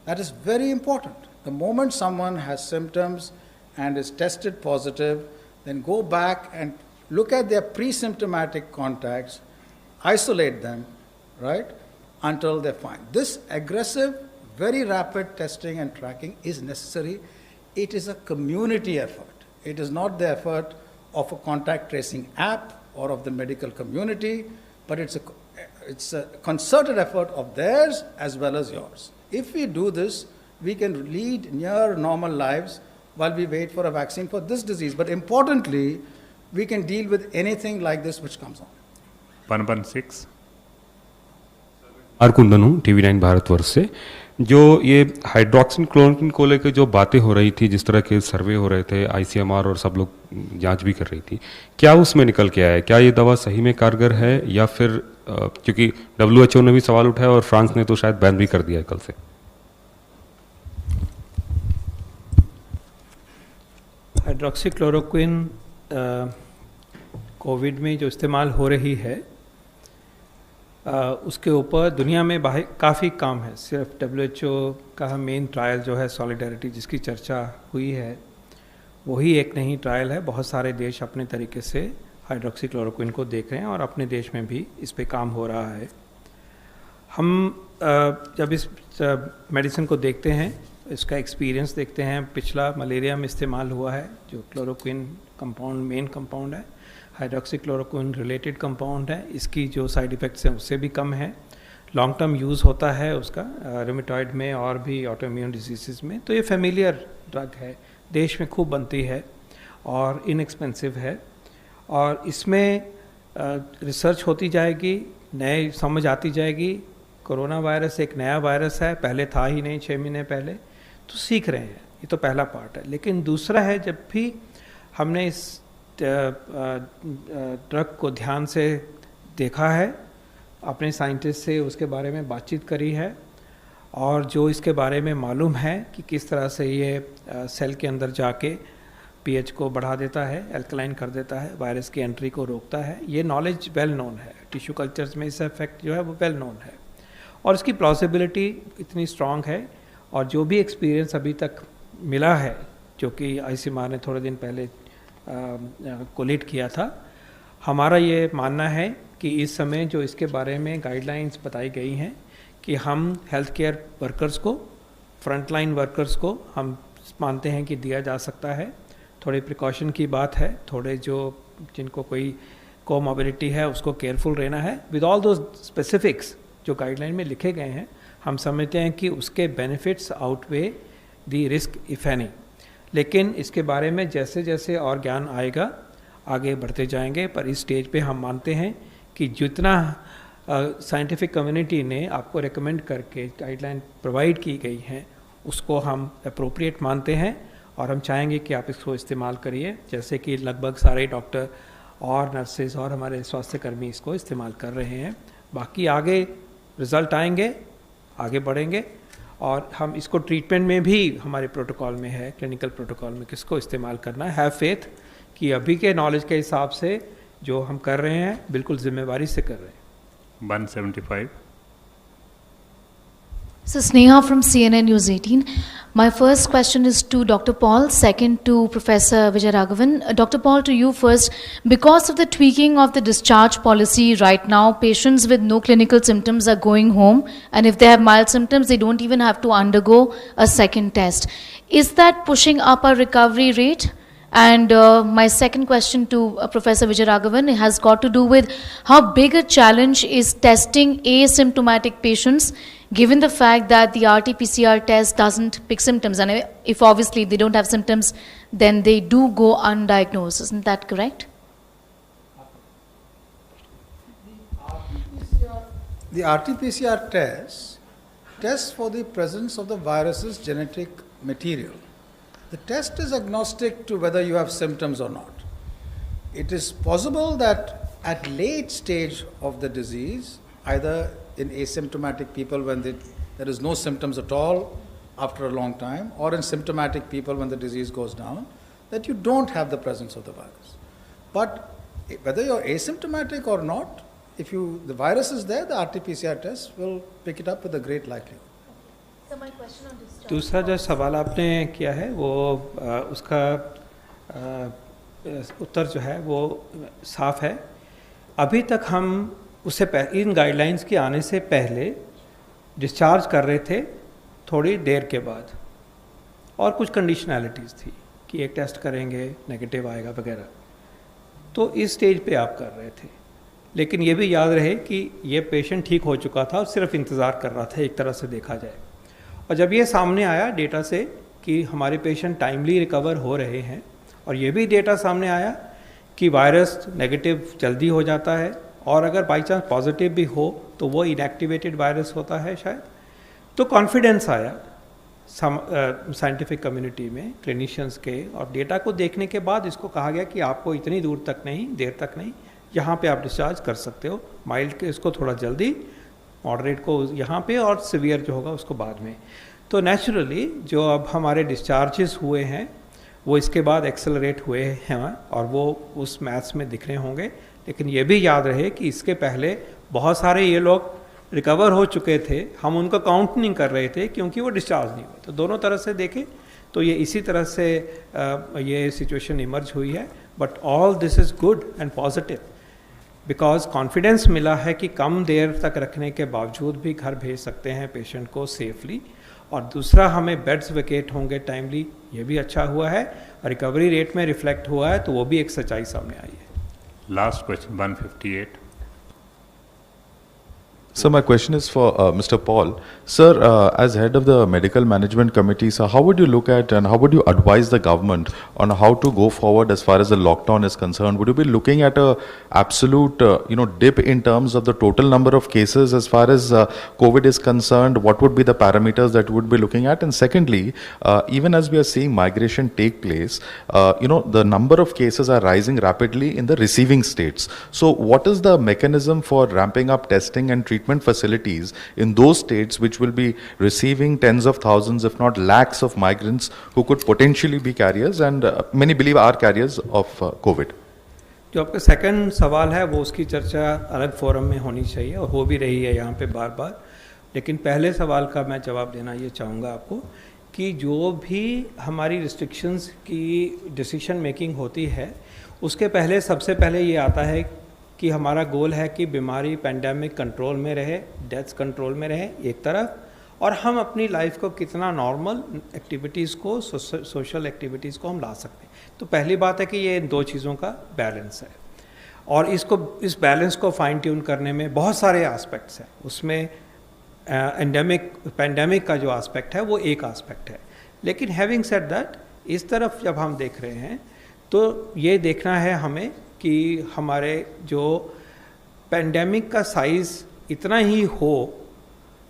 That is very important. The moment someone has symptoms and is tested positive, then go back and look at their pre-symptomatic contacts, isolate them, right, until they're fine. This aggressive, very rapid testing and tracking is necessary. It is a community effort. It is not the effort of a contact tracing app or of the medical community, but it's a concerted effort of theirs as well as yours. If we do this, we can lead near normal lives while we wait for a vaccine for this disease. But importantly, we can deal with anything like this which comes on. 116. R Kundan हूँ TV9 भारतवर्ष से। जो ये हाइड्रोक्सिन क्लोरोक्विन को लेकर जो बातें हो रही थी, जिस तरह के सर्वे हो रहे थे, ICMR और सब लोग जांच भी कर रही थी, क्या उसमें निकल के आया है? क्या ये दवा सही में कारगर है, या फिर क्योंकि WHO ने भी सवाल उठाया और फ्रांस ने तो शायद बैन भी कर दिया है कल से। हाइड्रोक्सीक्लोरोक्विन कोविड में जो इस्तेमाल हो रही है, उसके ऊपर दुनिया में काफ़ी काम है। सिर्फ WHO का मेन ट्रायल जो है सॉलिडारिटी, जिसकी चर्चा हुई है, वही एक नहीं ट्रायल है। बहुत सारे देश अपने तरीके से हाइड्रोक्सीक्लोरोक्विन को देख रहे हैं और अपने देश में भी इस पे काम हो रहा है। हम जब इस मेडिसिन को देखते हैं, इसका एक्सपीरियंस देखते हैं, पिछला मलेरिया में इस्तेमाल हुआ है, जो क्लोरोक्विन कंपाउंड मेन कंपाउंड है, हाइड्रोक्सीक्लोरोक्विन रिलेटेड कंपाउंड है। इसकी जो साइड इफ़ेक्ट्स हैं उससे भी कम है। लॉन्ग टर्म यूज़ होता है उसका रूमेटॉइड में और भी ऑटोइम्यून डिजीज़ में। तो ये फेमिलियर ड्रग है, देश में खूब बनती है और इनएक्सपेंसिव है। और इसमें रिसर्च होती जाएगी, नए समझ आती जाएगी। कोरोना वायरस एक नया वायरस है, पहले था ही नहीं 6 महीने पहले, तो सीख रहे हैं। ये तो पहला पार्ट है। लेकिन दूसरा है, जब भी हमने इस ड्रग को ध्यान से देखा है, अपने साइंटिस्ट से उसके बारे में बातचीत करी है, और जो इसके बारे में मालूम है कि किस तरह से ये सेल के अंदर जाके pH को बढ़ा देता है, एल्कलाइन कर देता है, वायरस की एंट्री को रोकता है, ये नॉलेज वेल नोन है। टिश्यू कल्चर्स में इसका इफेक्ट जो है वो वेल नोन है और इसकी प्लॉसिबिलिटी इतनी स्ट्रांग है। और जो भी एक्सपीरियंस अभी तक मिला है, जो कि ICMR ने थोड़े दिन पहले कोलेट किया था, हमारा ये मानना है कि इस समय जो इसके बारे में गाइडलाइंस बताई गई हैं कि हम हेल्थ केयर वर्कर्स को, फ्रंटलाइन वर्कर्स को हम मानते हैं कि दिया जा सकता है। थोड़े प्रिकॉशन की बात है, थोड़े जो जिनको कोई कोमोबिलिटी है उसको केयरफुल रहना है। विद ऑल दो स्पेसिफिक्स जो गाइडलाइन में लिखे गए हैं, हम समझते हैं कि उसके benefits outweigh the risk if any. लेकिन इसके बारे में जैसे जैसे और ज्ञान आएगा आगे बढ़ते जाएंगे। पर इस स्टेज पे हम मानते हैं कि जितना साइंटिफिक कम्युनिटी ने आपको रेकमेंड करके गाइडलाइन प्रोवाइड की गई हैं, उसको हम अप्रोप्रिएट मानते हैं और हम चाहेंगे कि आप इसको इस्तेमाल करिए, जैसे कि लगभग सारे डॉक्टर और नर्सेज और हमारे स्वास्थ्य कर्मी इसको इस्तेमाल कर रहे हैं। बाकी आगे रिज़ल्ट आएंगे, आगे बढ़ेंगे, और हम इसको ट्रीटमेंट में भी हमारे प्रोटोकॉल में है, क्लिनिकल प्रोटोकॉल में किसको इस्तेमाल करना है। हैव फेथ कि अभी के नॉलेज के हिसाब से जो हम कर रहे हैं बिल्कुल जिम्मेवारी से कर रहे हैं। 175. So Sneha from CNN News 18. My first question is to Dr. Paul, second to Professor Vijayaraghavan. Dr. Paul, to you first. Because of the tweaking of the discharge policy right now, patients with no clinical symptoms are going home, and if they have mild symptoms, they don't even have to undergo a second test. Is that pushing up our recovery rate? And my second question to Professor Vijayaraghavan has got to do with how big a challenge is testing asymptomatic patients, given the fact that the RT-PCR test doesn't pick symptoms, and if obviously they don't have symptoms, then they do go undiagnosed. Isn't that correct? The RT-PCR tests for the presence of the virus's genetic material. The test is agnostic to whether you have symptoms or not. It is possible that at late stage of the disease, either in asymptomatic people when there is no symptoms at all after a long time, or in symptomatic people when the disease goes down, that you don't have the presence of the virus. But whether you're asymptomatic or not, if the virus is there, the RT-PCR test will pick it up with a great likelihood. दूसरा जो सवाल आपने किया है वो उसका उत्तर जो है वो साफ है। अभी तक हम उससे इन गाइडलाइंस के आने से पहले डिस्चार्ज कर रहे थे थोड़ी देर के बाद, और कुछ कंडीशनैलिटीज़ थी कि एक टेस्ट करेंगे नेगेटिव आएगा वगैरह, तो इस स्टेज पे आप कर रहे थे। लेकिन ये भी याद रहे कि ये पेशेंट ठीक हो चुका था और सिर्फ इंतज़ार कर रहा था, एक तरह से देखा जाए। और जब ये सामने आया डेटा से कि हमारे पेशेंट टाइमली रिकवर हो रहे हैं, और ये भी डेटा सामने आया कि वायरस नेगेटिव जल्दी हो जाता है, और अगर बाई चांस पॉजिटिव भी हो तो वो इनएक्टिवेटेड वायरस होता है शायद, तो कॉन्फिडेंस आया साइंटिफिक कम्युनिटी में क्लिनिशियंस के, और डेटा को देखने के बाद इसको कहा गया कि आपको इतनी दूर तक नहीं, देर तक नहीं, यहाँ पे आप डिस्चार्ज कर सकते हो, माइल्ड के इसको थोड़ा जल्दी, मॉडरेट को यहाँ पे, और सीवियर जो होगा उसको बाद में। तो नेचुरली जो अब हमारे डिस्चार्जेस हुए हैं वो इसके बाद एक्सेलरेट हुए हैं, और वो उस मैथ्स में दिख रहे होंगे। लेकिन ये भी याद रहे कि इसके पहले बहुत सारे ये लोग रिकवर हो चुके थे, हम उनको काउंट नहीं कर रहे थे क्योंकि वो डिस्चार्ज नहीं हुए। तो दोनों तरह से देखें तो ये इसी तरह से ये सिचुएशन इमर्ज हुई है। But all this is good and positive, because confidence मिला है कि कम देर तक रखने के बावजूद भी घर भेज सकते हैं पेशेंट को सेफली, और दूसरा हमें बेड्स वेकेट होंगे टाइमली, ये भी अच्छा हुआ है, रिकवरी रेट में रिफ्लेक्ट हुआ है, तो वो भी एक सच्चाई सामने आई है। Last question, 158. So my question is for Mr. Paul. Sir, as head of the Medical Management Committee, so how would you look at and how would you advise the government on how to go forward as far as the lockdown is concerned? Would you be looking at a absolute dip in terms of the total number of cases as far as COVID is concerned? What would be the parameters that you would be looking at? And secondly, even as we are seeing migration take place, the number of cases are rising rapidly in the receiving states. So what is the mechanism for ramping up testing and treatment facilities in those states which will be receiving tens of thousands, if not lakhs of migrants who could potentially be carriers, and many believe are carriers of COVID? जो आपका सेकंड सवाल है वो उसकी चर्चा अलग फोरम में होनी चाहिए, और हो भी रही है यहाँ पे बार बार। लेकिन पहले सवाल का मैं जवाब देना ये चाहूँगा आपको कि जो भी हमारी रिस्ट्रिक्शंस की डिसीजन मेकिंग होती है, उसके पहले सबसे पहले ये आता है कि हमारा गोल है कि बीमारी पैंडेमिक कंट्रोल में रहे, डेथ्स कंट्रोल में रहे एक तरफ, और हम अपनी लाइफ को कितना नॉर्मल एक्टिविटीज़ को, सोशल एक्टिविटीज़ को हम ला सकते हैं। तो पहली बात है कि ये इन दो चीज़ों का बैलेंस है, और इस बैलेंस को फाइन ट्यून करने में बहुत सारे एस्पेक्ट्स हैं। उसमें पैंडेमिक का जो एस्पेक्ट है वो एक एस्पेक्ट है। लेकिन हैविंग सेड दैट, इस तरफ जब हम देख रहे हैं तो ये देखना है हमें कि हमारे जो पैंडेमिक का साइज़ इतना ही हो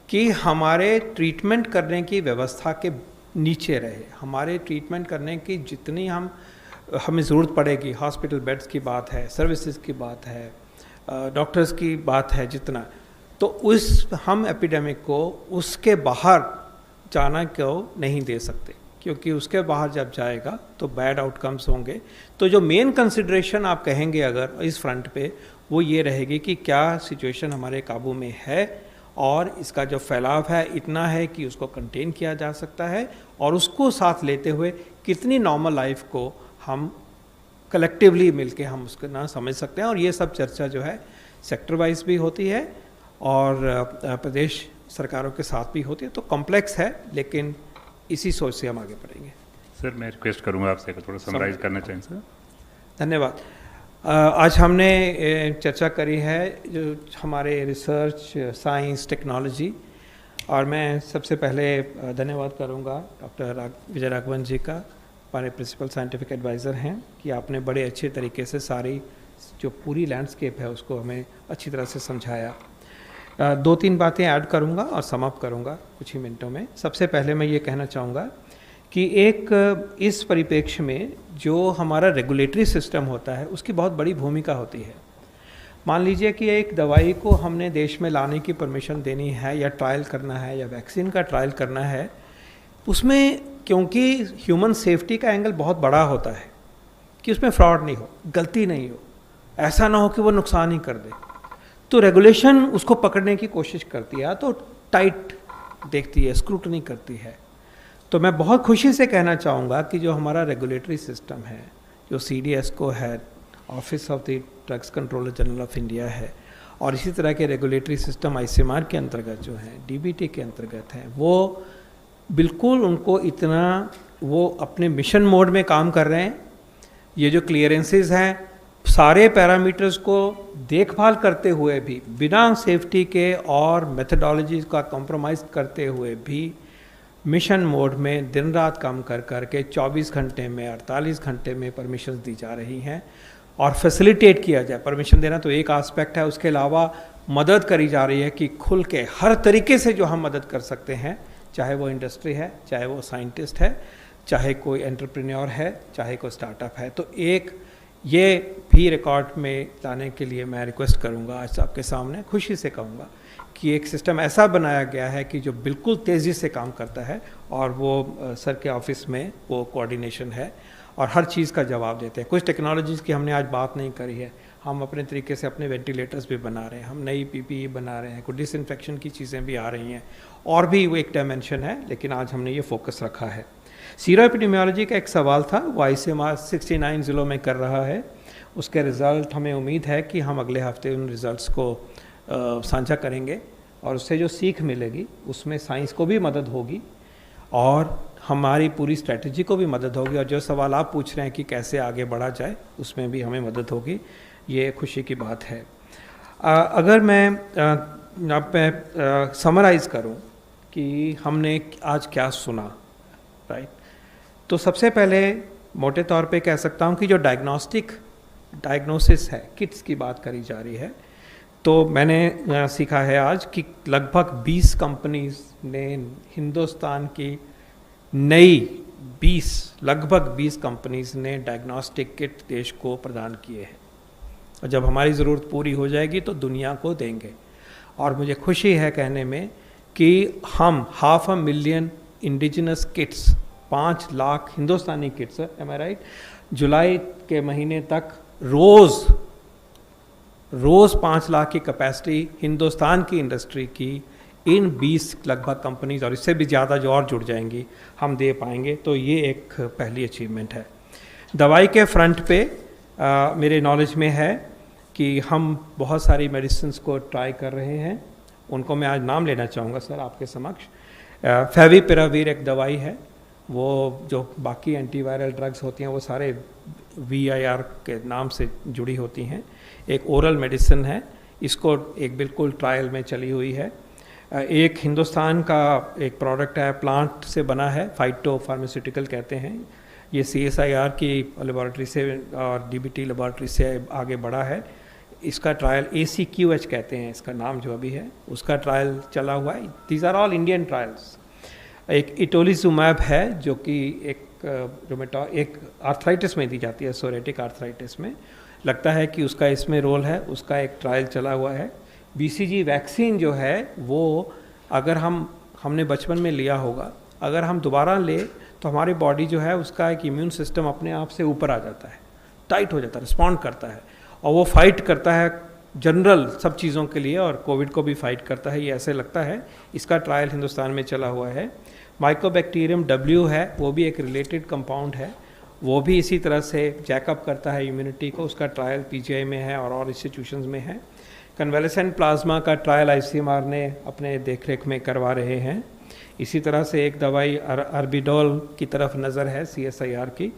कि हमारे ट्रीटमेंट करने की व्यवस्था के नीचे रहे। हमारे ट्रीटमेंट करने की जितनी हमें ज़रूरत पड़ेगी, हॉस्पिटल बेड्स की बात है, सर्विसेज की बात है, डॉक्टर्स की बात है जितना, तो हम एपिडेमिक को उसके बाहर जाना को नहीं दे सकते, क्योंकि उसके बाहर जब जाएगा तो बैड आउटकम्स होंगे। तो जो मेन कंसिडरेशन आप कहेंगे अगर इस फ्रंट पे, वो ये रहेगी कि क्या सिचुएशन हमारे काबू में है, और इसका जो फैलाव है इतना है कि उसको कंटेन किया जा सकता है, और उसको साथ लेते हुए कितनी नॉर्मल लाइफ को हम कलेक्टिवली मिलके हम उसको ना समझ सकते हैं। और ये सब चर्चा जो है सेक्टर वाइज भी होती है और प्रदेश सरकारों के साथ भी होती है। तो कॉम्प्लेक्स है, लेकिन इसी सोच से हम आगे बढ़ेंगे। सर मैं रिक्वेस्ट करूंगा आपसे थोड़ा समराइज करना चाहिए सर। धन्यवाद। आज हमने चर्चा करी है जो हमारे रिसर्च, साइंस, टेक्नोलॉजी और मैं सबसे पहले धन्यवाद करूंगा डॉक्टर विजय राघवन जी का, हमारे प्रिंसिपल साइंटिफिक एडवाइज़र हैं, कि आपने बड़े अच्छे तरीके से सारी जो पूरी लैंडस्केप है उसको हमें अच्छी तरह से समझाया। 2-3 बातें ऐड करूंगा और समाप्त करूंगा कुछ ही मिनटों में। सबसे पहले मैं ये कहना चाहूँगा कि एक इस परिप्रेक्ष्य में जो हमारा रेगुलेटरी सिस्टम होता है उसकी बहुत बड़ी भूमिका होती है। मान लीजिए कि एक दवाई को हमने देश में लाने की परमिशन देनी है या ट्रायल करना है या वैक्सीन का ट्रायल करना है, उसमें क्योंकि ह्यूमन सेफ्टी का एंगल बहुत बड़ा होता है कि उसमें फ्रॉड नहीं हो, गलती नहीं हो, ऐसा ना हो कि वो नुकसान ही कर दे, तो रेगुलेशन उसको पकड़ने की कोशिश करती है, तो टाइट देखती है, स्क्रूटनी करती है। तो मैं बहुत खुशी से कहना चाहूँगा कि जो हमारा रेगुलेटरी सिस्टम है, जो CDS को है, office of the drugs controller general of India है, और इसी तरह के रेगुलेटरी सिस्टम ICMR के अंतर्गत जो हैं, DBT के अंतर्गत हैं, वो बिल्कुल उनको इतना वो अपने मिशन मोड में काम कर रहे हैं। ये जो क्लियरेंसेस हैं सारे पैरामीटर्स को देखभाल करते हुए भी, बिना सेफ्टी के और मेथडोलॉजीज का कॉम्प्रोमाइज़ करते हुए भी मिशन मोड में दिन रात काम कर करके 24 घंटे में 48 घंटे में परमिशन दी जा रही हैं और फैसिलिटेट किया जाए। परमिशन देना तो एक एस्पेक्ट है, उसके अलावा मदद करी जा रही है कि खुल के हर तरीके से जो हम मदद कर सकते हैं, चाहे वो इंडस्ट्री है, चाहे वो साइंटिस्ट है, चाहे कोई एंटरप्रेन्योर है, चाहे कोई स्टार्टअप है। तो एक ये भी रिकॉर्ड में लाने के लिए मैं रिक्वेस्ट करूंगा, आज आपके सामने खुशी से कहूँगा कि एक सिस्टम ऐसा बनाया गया है कि जो बिल्कुल तेज़ी से काम करता है, और वो सर के ऑफिस में वो कोऑर्डिनेशन है और हर चीज़ का जवाब देते हैं। कुछ टेक्नोलॉजीज़ की हमने आज बात नहीं करी है, हम अपने तरीके से अपने वेंटिलेटर्स भी बना रहे हैं, हम नई PPE बना रहे हैं, कुछ डिसइंफेक्शन की चीज़ें भी आ रही हैं, और भी वो एक डायमेंशन है, लेकिन आज हमने ये फोकस रखा है। सीरो एपिडेमियोलॉजी का एक सवाल था, वो ICMR 69 ज़िलों में कर रहा है। उसके रिज़ल्ट हमें उम्मीद है कि हम अगले हफ्ते उन रिज़ल्ट्स को साझा करेंगे, और उससे जो सीख मिलेगी उसमें साइंस को भी मदद होगी और हमारी पूरी स्ट्रेटजी को भी मदद होगी, और जो सवाल आप पूछ रहे हैं कि कैसे आगे बढ़ा जाए उसमें भी हमें मदद होगी। ये खुशी की बात है। अगर मैं समराइज़ करूं कि हमने आज क्या सुना, राइट, तो सबसे पहले मोटे तौर पे कह सकता हूं कि जो डायग्नोसिस है, किट्स की बात करी जा रही है, तो मैंने सीखा है आज कि लगभग 20 कंपनीज ने हिंदुस्तान की लगभग 20 कंपनीज ने डायग्नोस्टिक किट देश को प्रदान किए हैं, और जब हमारी ज़रूरत पूरी हो जाएगी तो दुनिया को देंगे। और मुझे खुशी है कहने में कि हम 500,000 इंडिजिनस किट्स, 5 लाख हिंदुस्तानी किट्स, एम आई राइट, जुलाई के महीने तक रोज़ 5 लाख की कैपेसिटी हिंदुस्तान की इंडस्ट्री की इन 20 लगभग कंपनीज, और इससे भी ज़्यादा जो और जुड़ जाएंगी, हम दे पाएंगे। तो ये एक पहली अचीवमेंट है। दवाई के फ्रंट पे मेरे नॉलेज में है कि हम बहुत सारी मेडिसिन्स को ट्राई कर रहे हैं, उनको मैं आज नाम लेना चाहूँगा सर आपके समक्ष। फेविपिरावीर एक दवाई है, वो जो बाकी एंटीवायरल ड्रग्स होती हैं वो सारे VIR के नाम से जुड़ी होती हैं। एक ओरल मेडिसिन है, इसको एक बिल्कुल ट्रायल में चली हुई है। एक हिंदुस्तान का एक प्रोडक्ट है, प्लांट से बना है, फाइटो फार्मास्यूटिकल कहते हैं, ये CSIR की लेबॉरेटरी से और DBT लेबॉरेटरी से आगे बढ़ा है। इसका ट्रायल ACQH कहते हैं, इसका नाम जो अभी है, उसका ट्रायल चला हुआ है। These are all Indian trials. एक इटोलिजुमैब है जो कि एक आर्थराइटिस में दी जाती है, सोरेटिक आर्थराइटिस में, लगता है कि उसका इसमें रोल है, उसका एक ट्रायल चला हुआ है। BCG वैक्सीन जो है वो अगर हमने बचपन में लिया होगा, अगर हम दोबारा ले तो हमारी बॉडी जो है उसका एक इम्यून सिस्टम अपने आप से ऊपर आ जाता है, टाइट हो जाता है, रिस्पॉन्ड करता है, और वो फाइट करता है जनरल सब चीज़ों के लिए, और कोविड को भी फाइट करता है, ये ऐसे लगता है। इसका ट्रायल हिंदुस्तान में चला हुआ है। माइकोबैक्टीरियम W है, वो भी एक रिलेटेड कंपाउंड है, वो भी इसी तरह से जैकअप करता है इम्यूनिटी को, उसका ट्रायल PGI में है और इंस्टीट्यूशंस में है। कन्वेलेसेंट प्लाज्मा का ट्रायल ICMR ने अपने देखरेख में करवा रहे हैं। इसी तरह से एक दवाई अर्बिडोल की तरफ नज़र है CSIR की।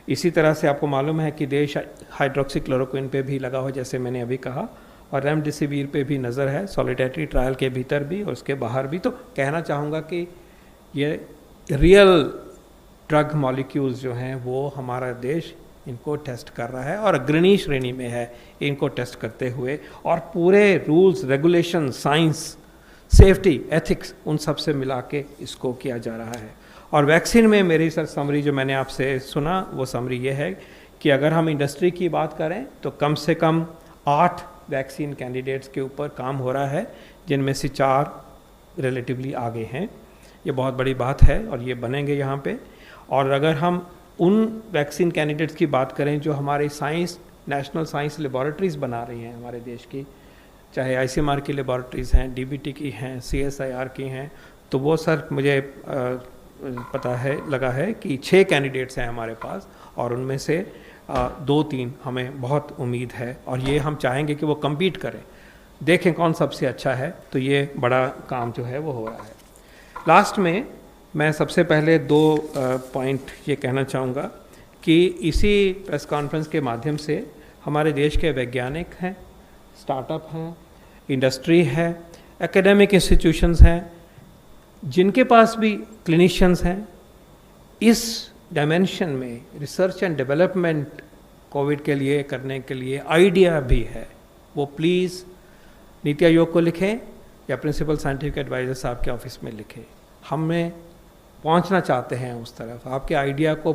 इसी तरह से आपको मालूम है कि देश हाइड्रोक्सीक्लोरोक्विन पे भी लगा हो, जैसे मैंने अभी कहा, और रेमडेसिविर पे भी नज़र है, सॉलिडेरिटी ट्रायल के भीतर भी और उसके बाहर भी। तो कहना चाहूँगा कि ये रियल ड्रग मॉलिक्यूल्स जो हैं वो हमारा देश इनको टेस्ट कर रहा है और अग्रणी श्रेणी में है इनको टेस्ट करते हुए, और पूरे rules, regulation, science, safety, ethics उन सब से मिला के इसको किया जा रहा है। और वैक्सीन में मेरी सर समरी जो मैंने आपसे सुना वो समरी ये है कि अगर हम इंडस्ट्री की बात करें तो कम से कम 8 वैक्सीन कैंडिडेट्स के ऊपर काम हो रहा है, जिनमें से 4 रिलेटिवली आगे हैं। ये बहुत बड़ी बात है और ये बनेंगे यहाँ पे। और अगर हम उन वैक्सीन कैंडिडेट्स की बात करें जो हमारे साइंस, नेशनल साइंस लेबॉरेटरीज़ बना रही हैं हमारे देश की, चाहे ICMR की लेबॉरेटरीज़ हैं, DBT की हैं, CSIR की हैं, तो वो सर मुझे पता है लगा है कि 6 कैंडिडेट्स हैं हमारे पास, और उनमें से 2-3 हमें बहुत उम्मीद है और ये हम चाहेंगे कि वो कम्पीट करें, देखें कौन सबसे अच्छा है। तो ये बड़ा काम जो है वो हो रहा है। लास्ट में मैं सबसे पहले 2 पॉइंट ये कहना चाहूँगा कि इसी प्रेस कॉन्फ्रेंस के माध्यम से हमारे देश के वैज्ञानिक हैं, स्टार्टअप हैं, इंडस्ट्री है, एकेडमिक इंस्टीट्यूशंस हैं, जिनके पास भी क्लिनिशियंस हैं, इस डायमेंशन में रिसर्च एंड डेवलपमेंट कोविड के लिए करने के लिए आइडिया भी है, वो प्लीज़ नीति आयोग को लिखें या प्रिंसिपल साइंटिफिक एडवाइज़र साहब के ऑफिस में लिखें। हमें पहुंचना चाहते हैं उस तरफ, आपके आइडिया को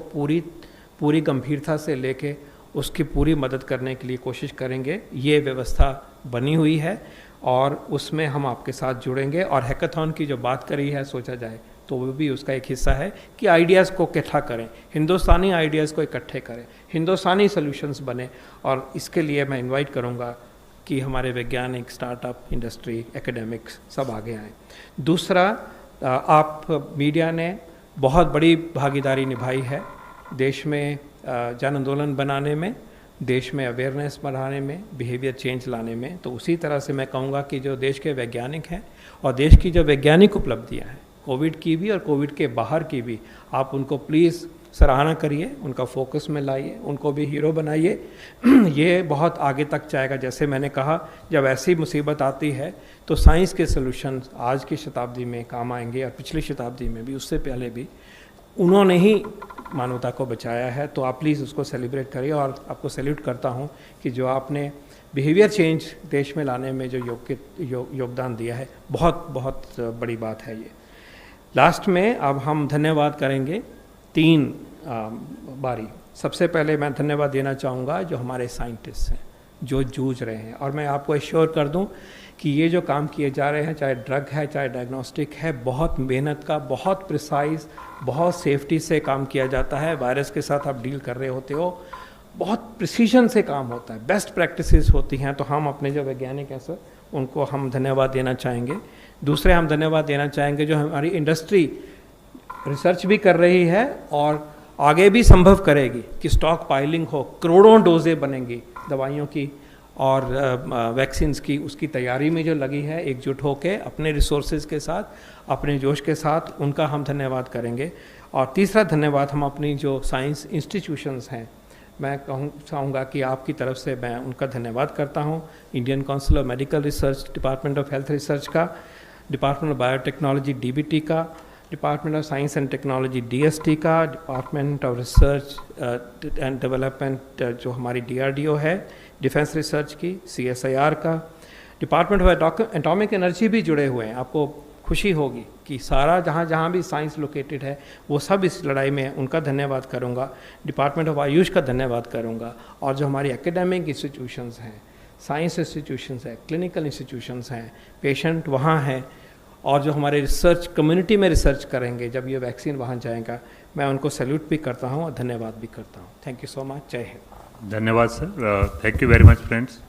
पूरी गंभीरता से लेके उसकी पूरी मदद करने के लिए कोशिश करेंगे। ये व्यवस्था बनी हुई है और उसमें हम आपके साथ जुड़ेंगे। और हैकाथॉन की जो बात करी है, सोचा जाए तो वो भी उसका एक हिस्सा है कि आइडियाज़ को इकट्ठा करें, हिंदुस्तानी आइडियाज़ को इकट्ठे करें, हिंदुस्तानी सॉल्यूशंस बने। और इसके लिए मैं इनवाइट करूँगा कि हमारे वैज्ञानिक, स्टार्टअप, इंडस्ट्री, एकेडमिक्स सब आगे आएँ। दूसरा, आप मीडिया ने बहुत बड़ी भागीदारी निभाई है देश में जन आंदोलन बनाने में, देश में अवेयरनेस बढ़ाने में, बिहेवियर चेंज लाने में। तो उसी तरह से मैं कहूँगा कि जो देश के वैज्ञानिक हैं और देश की जो वैज्ञानिक उपलब्धियाँ हैं, कोविड की भी और कोविड के बाहर की भी, आप उनको प्लीज़ सराहना करिए, उनका फोकस में लाइए, उनको भी हीरो बनाइए। ये बहुत आगे तक जाएगा। जैसे मैंने कहा, जब ऐसी मुसीबत आती है तो साइंस के सॉल्यूशंस आज की शताब्दी में काम आएंगे और पिछली शताब्दी में भी, उससे पहले भी उन्होंने ही मानवता को बचाया है। तो आप प्लीज़ उसको सेलिब्रेट करिए। और आपको सैल्यूट करता हूँ कि जो आपने बिहेवियर चेंज देश में लाने में जो योगदान दिया है, बहुत बहुत बड़ी बात है ये। लास्ट में अब हम धन्यवाद करेंगे 3 बारी। सबसे पहले मैं धन्यवाद देना चाहूँगा जो हमारे साइंटिस्ट हैं, जो जूझ रहे हैं। और मैं आपको एश्योर कर दूं कि ये जो काम किए जा रहे हैं, चाहे ड्रग है, चाहे डायग्नोस्टिक है, बहुत मेहनत का, बहुत प्रिसाइज, बहुत सेफ्टी से काम किया जाता है। वायरस के साथ आप डील कर रहे होते हो, बहुत प्रिसीजन से काम होता है, बेस्ट प्रैक्टिसेस होती हैं। तो हम अपने जो वैज्ञानिक हैं सर, उनको हम धन्यवाद देना चाहेंगे। दूसरे हम धन्यवाद देना चाहेंगे जो हमारी इंडस्ट्री रिसर्च भी कर रही है और आगे भी संभव करेगी कि स्टॉक पाइलिंग हो, करोड़ों डोजें बनेंगी दवाइयों की और वैक्सीन्स की, उसकी तैयारी में जो लगी है एकजुट होकर अपने रिसोर्सेज के साथ, अपने जोश के साथ, उनका हम धन्यवाद करेंगे। और तीसरा धन्यवाद हम अपनी जो साइंस इंस्टीट्यूशंस हैं, मैं चाहूँगा कि आपकी तरफ से मैं उनका धन्यवाद करता हूँ। Indian council of medical research, department of health research का, डिपार्टमेंट ऑफ बायोटेक्नोलॉजी DBT का, department of science and technology DST का, department of research and development जो हमारी DRDO है, डिफेंस रिसर्च की, CSIR का, डिपार्टमेंट ऑफ एटॉमिक एनर्जी भी जुड़े हुए हैं। आपको खुशी होगी कि सारा जहाँ भी साइंस लोकेटेड है वो सब इस लड़ाई में है, उनका धन्यवाद करूँगा। डिपार्टमेंट ऑफ आयुष का धन्यवाद करूँगा। और जो हमारी एकेडमिक इंस्टीट्यूशंस हैं, साइंस इंस्टीट्यूशंस हैं, क्लिनिकल इंस्टीट्यूशंस हैं, पेशेंट वहाँ हैं, और जो हमारे रिसर्च कम्युनिटी में रिसर्च करेंगे जब ये वैक्सीन वहाँ जाएगा, मैं उनको सैल्यूट भी करता हूँ और धन्यवाद भी करता हूँ। Thank you so much. जय हिंद। धन्यवाद sir. Thank you very much friends.